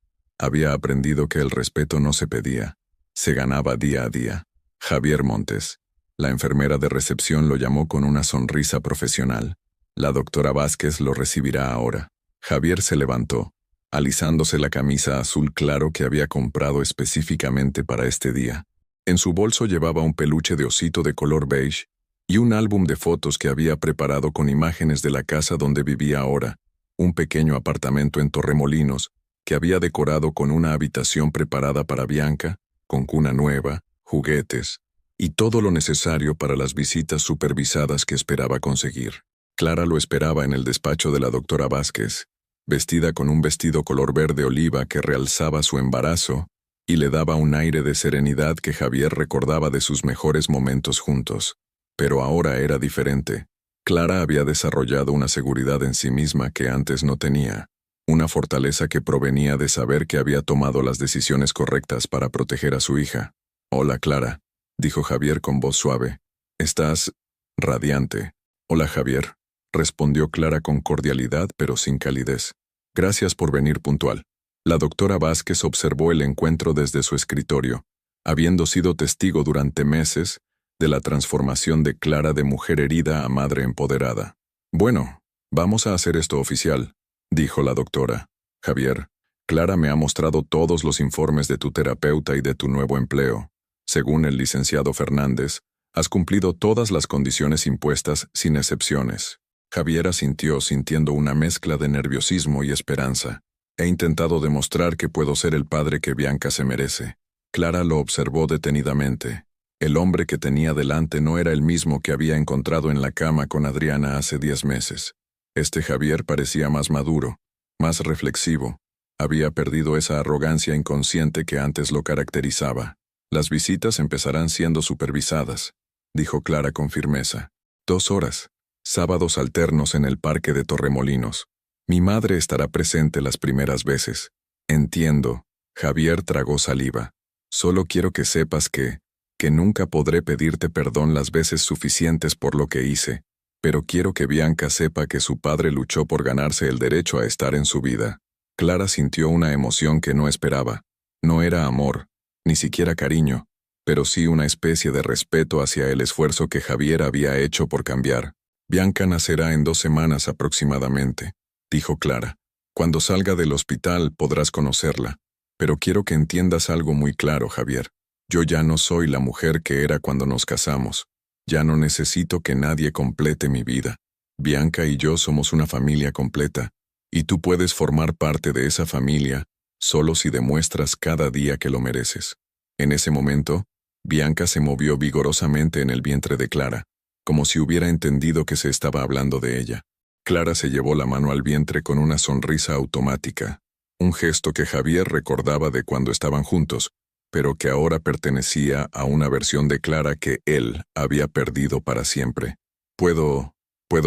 había aprendido que el respeto no se pedía, se ganaba día a día. Javier Montes, la enfermera de recepción, lo llamó con una sonrisa profesional. La doctora Vázquez lo recibirá ahora. Javier se levantó, alisándose la camisa azul claro que había comprado específicamente para este día. En su bolso llevaba un peluche de osito de color beige y un álbum de fotos que había preparado con imágenes de la casa donde vivía ahora, un pequeño apartamento en Torremolinos que había decorado con una habitación preparada para Bianca, con cuna nueva, juguetes y todo lo necesario para las visitas supervisadas que esperaba conseguir. Clara lo esperaba en el despacho de la doctora Vázquez, vestida con un vestido color verde oliva que realzaba su embarazo y le daba un aire de serenidad que Javier recordaba de sus mejores momentos juntos. Pero ahora era diferente. Clara había desarrollado una seguridad en sí misma que antes no tenía, una fortaleza que provenía de saber que había tomado las decisiones correctas para proteger a su hija. «Hola, Clara», dijo Javier con voz suave. «Estás radiante». «Hola, Javier», respondió Clara con cordialidad pero sin calidez. «Gracias por venir puntual». La doctora Vázquez observó el encuentro desde su escritorio, habiendo sido testigo durante meses de la transformación de Clara de mujer herida a madre empoderada. «Bueno, vamos a hacer esto oficial», dijo la doctora. «Javier, Clara me ha mostrado todos los informes de tu terapeuta y de tu nuevo empleo. Según el licenciado Fernández, has cumplido todas las condiciones impuestas sin excepciones». Javier asintió sintiendo una mezcla de nerviosismo y esperanza. «He intentado demostrar que puedo ser el padre que Bianca se merece». Clara lo observó detenidamente. El hombre que tenía delante no era el mismo que había encontrado en la cama con Adriana hace 10 meses. Este Javier parecía más maduro, más reflexivo. Había perdido esa arrogancia inconsciente que antes lo caracterizaba. «Las visitas empezarán siendo supervisadas», dijo Clara con firmeza. «2 horas. Sábados alternos en el parque de Torremolinos. Mi madre estará presente las primeras veces». «Entiendo». Javier tragó saliva. «Solo quiero que sepas que nunca podré pedirte perdón las veces suficientes por lo que hice, pero quiero que Bianca sepa que su padre luchó por ganarse el derecho a estar en su vida». Clara sintió una emoción que no esperaba. No era amor, ni siquiera cariño, pero sí una especie de respeto hacia el esfuerzo que Javier había hecho por cambiar. «Bianca nacerá en 2 semanas aproximadamente», dijo Clara. «Cuando salga del hospital podrás conocerla, pero quiero que entiendas algo muy claro, Javier. Yo ya no soy la mujer que era cuando nos casamos. Ya no necesito que nadie complete mi vida. Bianca y yo somos una familia completa, y tú puedes formar parte de esa familia solo si demuestras cada día que lo mereces». En ese momento, Bianca se movió vigorosamente en el vientre de Clara, como si hubiera entendido que se estaba hablando de ella. Clara se llevó la mano al vientre con una sonrisa automática, un gesto que Javier recordaba de cuando estaban juntos, pero que ahora pertenecía a una versión de Clara que él había perdido para siempre. ¿Puedo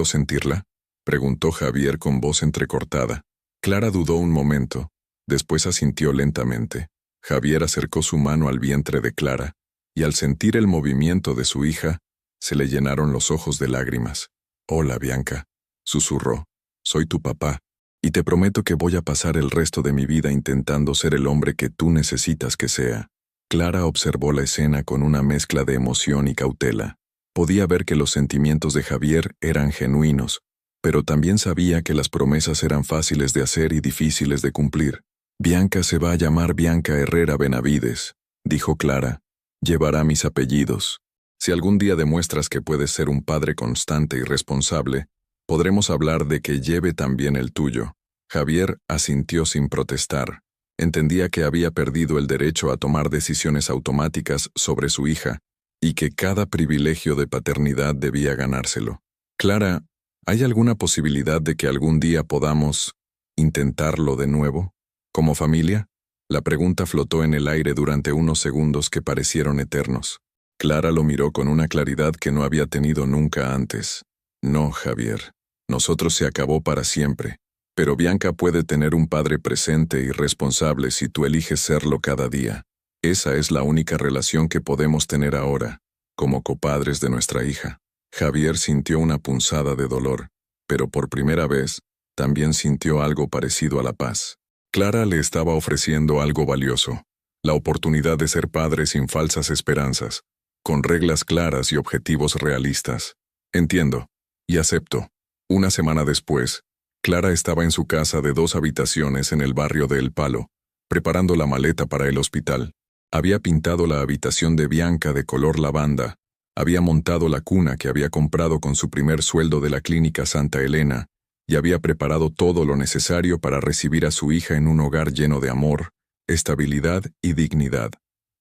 sentirla?», preguntó Javier con voz entrecortada. Clara dudó un momento, después asintió lentamente. Javier acercó su mano al vientre de Clara, y al sentir el movimiento de su hija, se le llenaron los ojos de lágrimas. «Hola, Bianca», susurró. «Soy tu papá, y te prometo que voy a pasar el resto de mi vida intentando ser el hombre que tú necesitas que sea». Clara observó la escena con una mezcla de emoción y cautela. Podía ver que los sentimientos de Javier eran genuinos, pero también sabía que las promesas eran fáciles de hacer y difíciles de cumplir. «Bianca se va a llamar Bianca Herrera Benavides», dijo Clara. «Llevará mis apellidos. Si algún día demuestras que puedes ser un padre constante y responsable, podremos hablar de que lleve también el tuyo». Javier asintió sin protestar. Entendía que había perdido el derecho a tomar decisiones automáticas sobre su hija y que cada privilegio de paternidad debía ganárselo. «Clara, ¿hay alguna posibilidad de que algún día podamos intentarlo de nuevo? ¿Como familia?». La pregunta flotó en el aire durante unos segundos que parecieron eternos. Clara lo miró con una claridad que no había tenido nunca antes. No, Javier. Nosotros se acabó para siempre. Pero Bianca puede tener un padre presente y responsable si tú eliges serlo cada día. Esa es la única relación que podemos tener ahora, como copadres de nuestra hija. Javier sintió una punzada de dolor, pero por primera vez, también sintió algo parecido a la paz. Clara le estaba ofreciendo algo valioso, la oportunidad de ser padre sin falsas esperanzas, con reglas claras y objetivos realistas. Entiendo, y acepto. Una semana después, Clara estaba en su casa de 2 habitaciones en el barrio de El Palo, preparando la maleta para el hospital. Había pintado la habitación de Bianca de color lavanda, había montado la cuna que había comprado con su primer sueldo de la clínica Santa Elena, y había preparado todo lo necesario para recibir a su hija en un hogar lleno de amor, estabilidad y dignidad.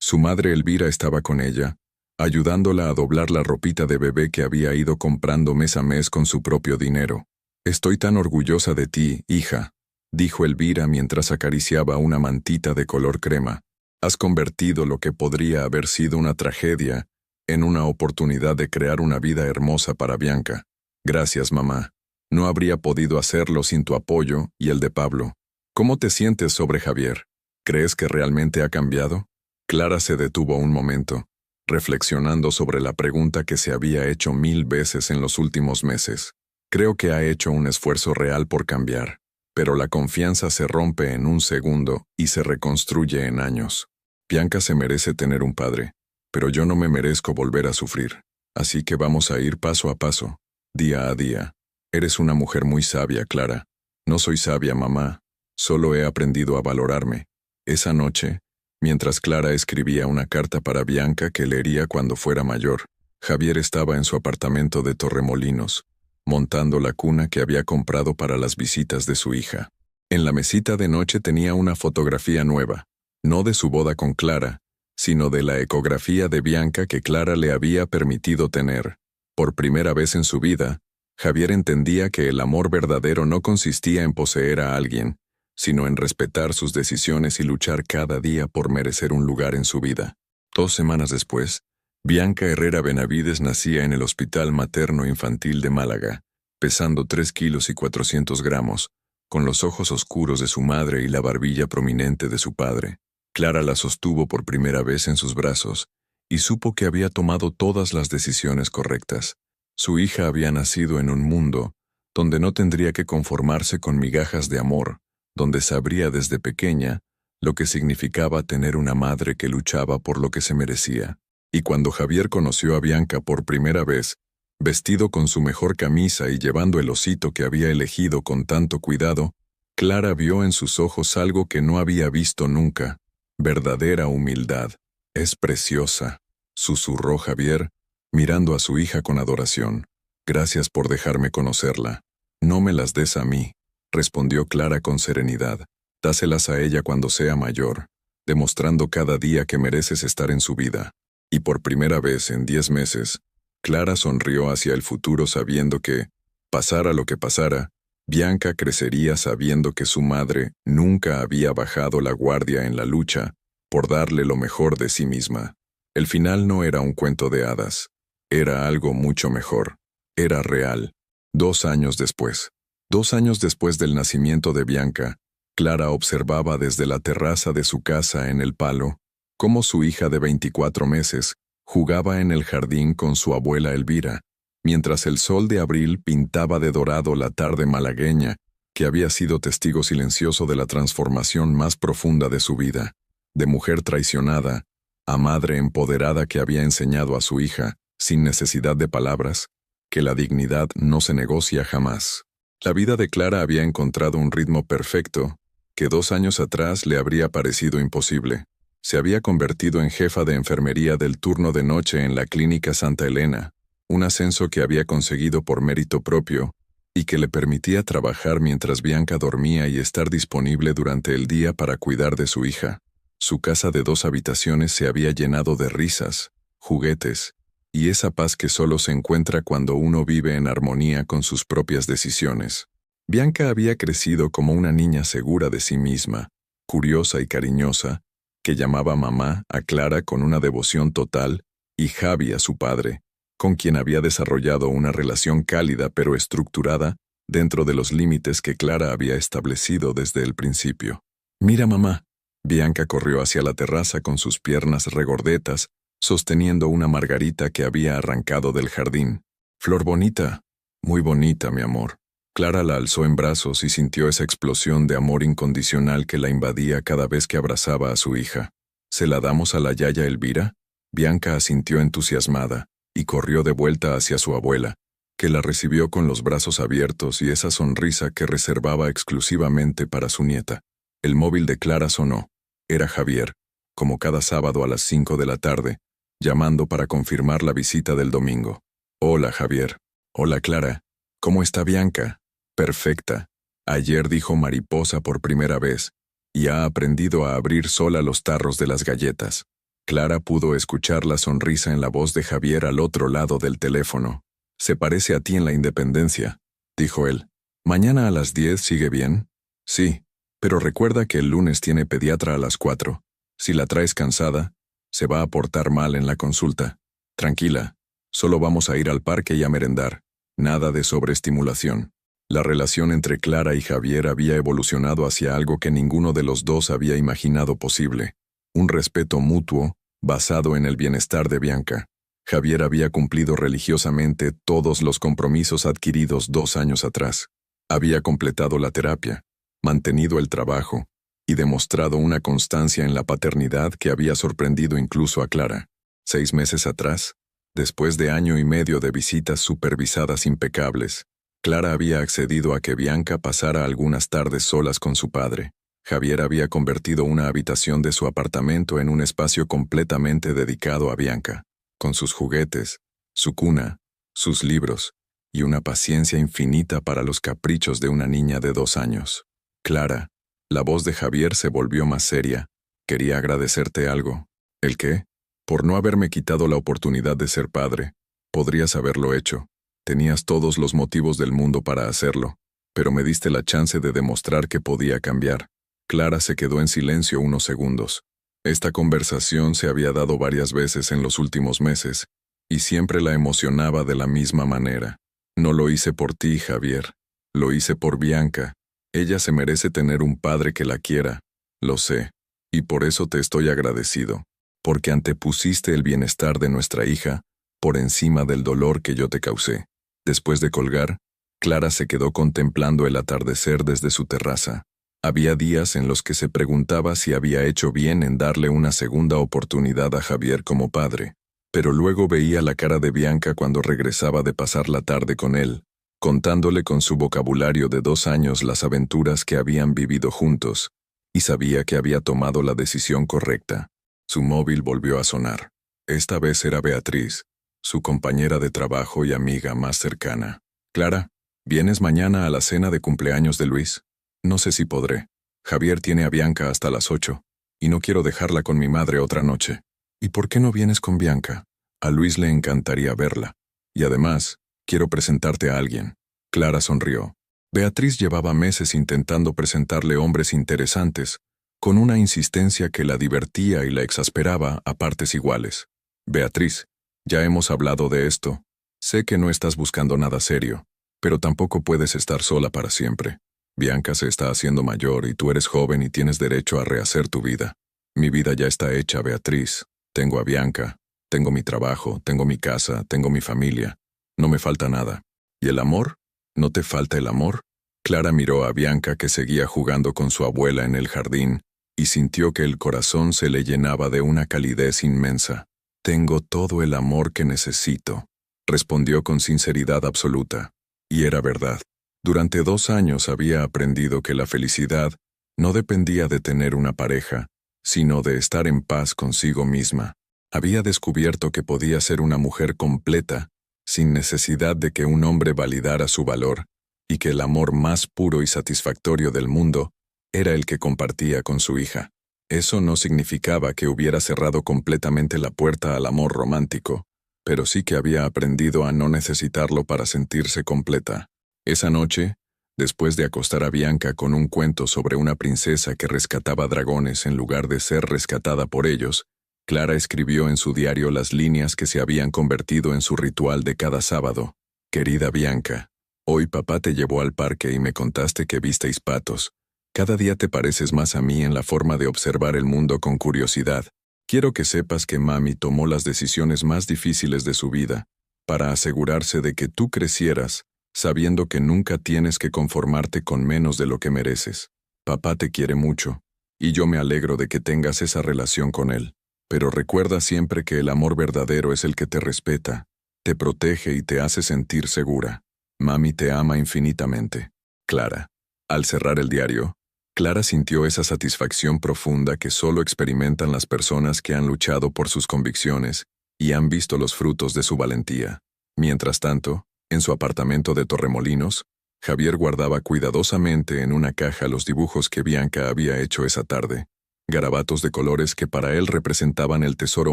Su madre Elvira estaba con ella, ayudándola a doblar la ropita de bebé que había ido comprando mes a mes con su propio dinero. «Estoy tan orgullosa de ti, hija», dijo Elvira mientras acariciaba una mantita de color crema. «Has convertido lo que podría haber sido una tragedia en una oportunidad de crear una vida hermosa para Bianca. Gracias, mamá. No habría podido hacerlo sin tu apoyo y el de Pablo. ¿Cómo te sientes sobre Javier? ¿Crees que realmente ha cambiado?» Clara se detuvo un momento, reflexionando sobre la pregunta que se había hecho 1000 veces en los últimos meses. Creo que ha hecho un esfuerzo real por cambiar, pero la confianza se rompe en un segundo y se reconstruye en años. Bianca se merece tener un padre, pero yo no me merezco volver a sufrir. Así que vamos a ir paso a paso, día a día. Eres una mujer muy sabia, Clara. No soy sabia, mamá. Solo he aprendido a valorarme. Esa noche, mientras Clara escribía una carta para Bianca que leería cuando fuera mayor, Javier estaba en su apartamento de Torremolinos, montando la cuna que había comprado para las visitas de su hija. En la mesita de noche tenía una fotografía nueva, no de su boda con Clara, sino de la ecografía de Bianca que Clara le había permitido tener. Por primera vez en su vida, Javier entendía que el amor verdadero no consistía en poseer a alguien, sino en respetar sus decisiones y luchar cada día por merecer un lugar en su vida. 2 semanas después, Bianca Herrera Benavides nacía en el Hospital Materno Infantil de Málaga, pesando 3 kilos y 400 gramos, con los ojos oscuros de su madre y la barbilla prominente de su padre. Clara la sostuvo por primera vez en sus brazos y supo que había tomado todas las decisiones correctas. Su hija había nacido en un mundo donde no tendría que conformarse con migajas de amor, donde sabría desde pequeña lo que significaba tener una madre que luchaba por lo que se merecía. Y cuando Javier conoció a Bianca por primera vez, vestido con su mejor camisa y llevando el osito que había elegido con tanto cuidado, Clara vio en sus ojos algo que no había visto nunca: verdadera humildad. «Es preciosa», susurró Javier, mirando a su hija con adoración. «Gracias por dejarme conocerla». «No me las des a mí», respondió Clara con serenidad. «Dáselas a ella cuando sea mayor, demostrando cada día que mereces estar en su vida». Y por primera vez en 10 meses, Clara sonrió hacia el futuro sabiendo que, pasara lo que pasara, Bianca crecería sabiendo que su madre nunca había bajado la guardia en la lucha por darle lo mejor de sí misma. El final no era un cuento de hadas, era algo mucho mejor, era real. 2 años después. 2 años después del nacimiento de Bianca, Clara observaba desde la terraza de su casa en El Palo cómo su hija de 24 meses jugaba en el jardín con su abuela Elvira, mientras el sol de abril pintaba de dorado la tarde malagueña, que había sido testigo silencioso de la transformación más profunda de su vida, de mujer traicionada a madre empoderada que había enseñado a su hija, sin necesidad de palabras, que la dignidad no se negocia jamás. La vida de Clara había encontrado un ritmo perfecto que 2 años atrás le habría parecido imposible. Se había convertido en jefa de enfermería del turno de noche en la clínica Santa Elena, un ascenso que había conseguido por mérito propio y que le permitía trabajar mientras Bianca dormía y estar disponible durante el día para cuidar de su hija. Su casa de 2 habitaciones se había llenado de risas, juguetes y esa paz que solo se encuentra cuando uno vive en armonía con sus propias decisiones. Bianca había crecido como una niña segura de sí misma, curiosa y cariñosa, que llamaba mamá a Clara con una devoción total y Javi a su padre, con quien había desarrollado una relación cálida pero estructurada dentro de los límites que Clara había establecido desde el principio. «Mira, mamá». Bianca corrió hacia la terraza con sus piernas regordetas, sosteniendo una margarita que había arrancado del jardín. «Flor bonita». «Muy bonita, mi amor». Clara la alzó en brazos y sintió esa explosión de amor incondicional que la invadía cada vez que abrazaba a su hija. «¿Se la damos a la yaya Elvira?» Bianca asintió entusiasmada y corrió de vuelta hacia su abuela, que la recibió con los brazos abiertos y esa sonrisa que reservaba exclusivamente para su nieta. El móvil de Clara sonó. Era Javier, como cada sábado a las 5 de la tarde, llamando para confirmar la visita del domingo. «Hola, Javier». «Hola, Clara. ¿Cómo está Bianca?» «Perfecta. Ayer dijo mariposa por primera vez y ha aprendido a abrir sola los tarros de las galletas». Clara pudo escuchar la sonrisa en la voz de Javier al otro lado del teléfono. «Se parece a ti en la independencia», dijo él. «¿Mañana a las 10 sigue bien?» «Sí, pero recuerda que el lunes tiene pediatra a las 4. Si la traes cansada, se va a portar mal en la consulta. Tranquila, solo vamos a ir al parque y a merendar. Nada de sobreestimulación». La relación entre Clara y Javier había evolucionado hacia algo que ninguno de los dos había imaginado posible. Un respeto mutuo, basado en el bienestar de Bianca. Javier había cumplido religiosamente todos los compromisos adquiridos 2 años atrás. Había completado la terapia, mantenido el trabajo y demostrado una constancia en la paternidad que había sorprendido incluso a Clara. 6 meses atrás, después de 1 año y medio de visitas supervisadas impecables, Clara había accedido a que Bianca pasara algunas tardes solas con su padre. Javier había convertido una habitación de su apartamento en un espacio completamente dedicado a Bianca, con sus juguetes, su cuna, sus libros y una paciencia infinita para los caprichos de una niña de 2 años. «Clara», la voz de Javier se volvió más seria. «Quería agradecerte algo». «¿El qué?» «Por no haberme quitado la oportunidad de ser padre. Podrías haberlo hecho. Tenías todos los motivos del mundo para hacerlo, pero me diste la chance de demostrar que podía cambiar». Clara se quedó en silencio unos segundos. Esta conversación se había dado varias veces en los últimos meses, y siempre la emocionaba de la misma manera. «No lo hice por ti, Javier. Lo hice por Bianca. Ella se merece tener un padre que la quiera. Lo sé. Y por eso te estoy agradecido. Porque antepusiste el bienestar de nuestra hija por encima del dolor que yo te causé». Después de colgar, Clara se quedó contemplando el atardecer desde su terraza. Había días en los que se preguntaba si había hecho bien en darle una segunda oportunidad a Javier como padre, pero luego veía la cara de Bianca cuando regresaba de pasar la tarde con él, contándole con su vocabulario de 2 años las aventuras que habían vivido juntos, y sabía que había tomado la decisión correcta. Su móvil volvió a sonar. Esta vez era Beatriz, su compañera de trabajo y amiga más cercana. «Clara, ¿vienes mañana a la cena de cumpleaños de Luis?» «No sé si podré. Javier tiene a Bianca hasta las 8, y no quiero dejarla con mi madre otra noche». «¿Y por qué no vienes con Bianca? A Luis le encantaría verla. Y además, quiero presentarte a alguien». Clara sonrió. Beatriz llevaba meses intentando presentarle hombres interesantes, con una insistencia que la divertía y la exasperaba a partes iguales. «Beatriz, ya hemos hablado de esto. Sé que no estás buscando nada serio, pero tampoco puedes estar sola para siempre. Bianca se está haciendo mayor y tú eres joven y tienes derecho a rehacer tu vida. Mi vida ya está hecha, Beatriz. Tengo a Bianca, tengo mi trabajo, tengo mi casa, tengo mi familia. No me falta nada. ¿Y el amor? ¿No te falta el amor?» Clara miró a Bianca que seguía jugando con su abuela en el jardín y sintió que el corazón se le llenaba de una calidez inmensa. «Tengo todo el amor que necesito», respondió con sinceridad absoluta. Y era verdad. Durante 2 años había aprendido que la felicidad no dependía de tener una pareja, sino de estar en paz consigo misma. Había descubierto que podía ser una mujer completa, sin necesidad de que un hombre validara su valor, y que el amor más puro y satisfactorio del mundo era el que compartía con su hija. Eso no significaba que hubiera cerrado completamente la puerta al amor romántico, pero sí que había aprendido a no necesitarlo para sentirse completa. Esa noche, después de acostar a Bianca con un cuento sobre una princesa que rescataba dragones en lugar de ser rescatada por ellos, Clara escribió en su diario las líneas que se habían convertido en su ritual de cada sábado. Querida Bianca, hoy papá te llevó al parque y me contaste que visteis patos. Cada día te pareces más a mí en la forma de observar el mundo con curiosidad. Quiero que sepas que mami tomó las decisiones más difíciles de su vida, para asegurarse de que tú crecieras, sabiendo que nunca tienes que conformarte con menos de lo que mereces. Papá te quiere mucho, y yo me alegro de que tengas esa relación con él. Pero recuerda siempre que el amor verdadero es el que te respeta, te protege y te hace sentir segura. Mami te ama infinitamente. Clara. Al cerrar el diario, Clara sintió esa satisfacción profunda que solo experimentan las personas que han luchado por sus convicciones y han visto los frutos de su valentía. Mientras tanto, en su apartamento de Torremolinos, Javier guardaba cuidadosamente en una caja los dibujos que Bianca había hecho esa tarde, garabatos de colores que para él representaban el tesoro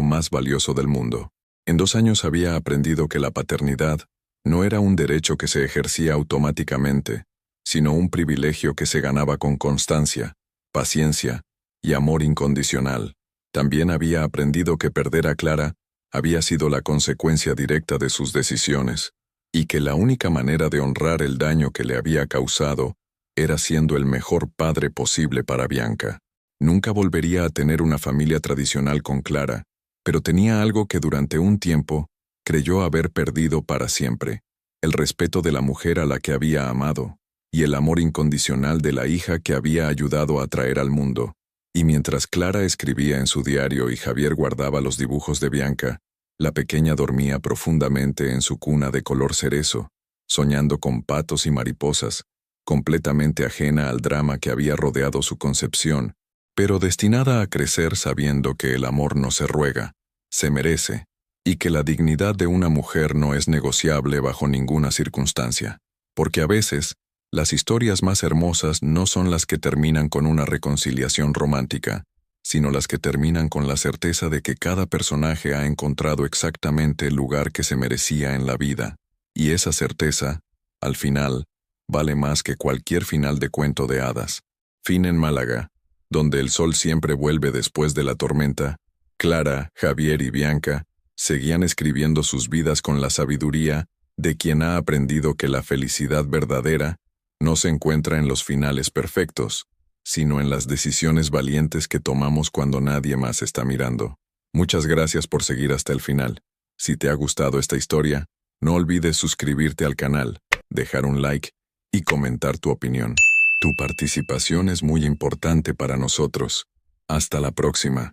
más valioso del mundo. En 2 años había aprendido que la paternidad no era un derecho que se ejercía automáticamente, sino un privilegio que se ganaba con constancia, paciencia y amor incondicional. También había aprendido que perder a Clara había sido la consecuencia directa de sus decisiones, y que la única manera de honrar el daño que le había causado era siendo el mejor padre posible para Bianca. Nunca volvería a tener una familia tradicional con Clara, pero tenía algo que durante un tiempo creyó haber perdido para siempre: el respeto de la mujer a la que había amado, y el amor incondicional de la hija que había ayudado a traer al mundo. Y mientras Clara escribía en su diario y Javier guardaba los dibujos de Bianca, la pequeña dormía profundamente en su cuna de color cerezo, soñando con patos y mariposas, completamente ajena al drama que había rodeado su concepción, pero destinada a crecer sabiendo que el amor no se ruega, se merece, y que la dignidad de una mujer no es negociable bajo ninguna circunstancia. Porque a veces, las historias más hermosas no son las que terminan con una reconciliación romántica, sino las que terminan con la certeza de que cada personaje ha encontrado exactamente el lugar que se merecía en la vida, y esa certeza, al final, vale más que cualquier final de cuento de hadas. Fin en Málaga, donde el sol siempre vuelve después de la tormenta, Clara, Javier y Bianca seguían escribiendo sus vidas con la sabiduría de quien ha aprendido que la felicidad verdadera no se encuentra en los finales perfectos, sino en las decisiones valientes que tomamos cuando nadie más está mirando. Muchas gracias por seguir hasta el final. Si te ha gustado esta historia, no olvides suscribirte al canal, dejar un like y comentar tu opinión. Tu participación es muy importante para nosotros. Hasta la próxima.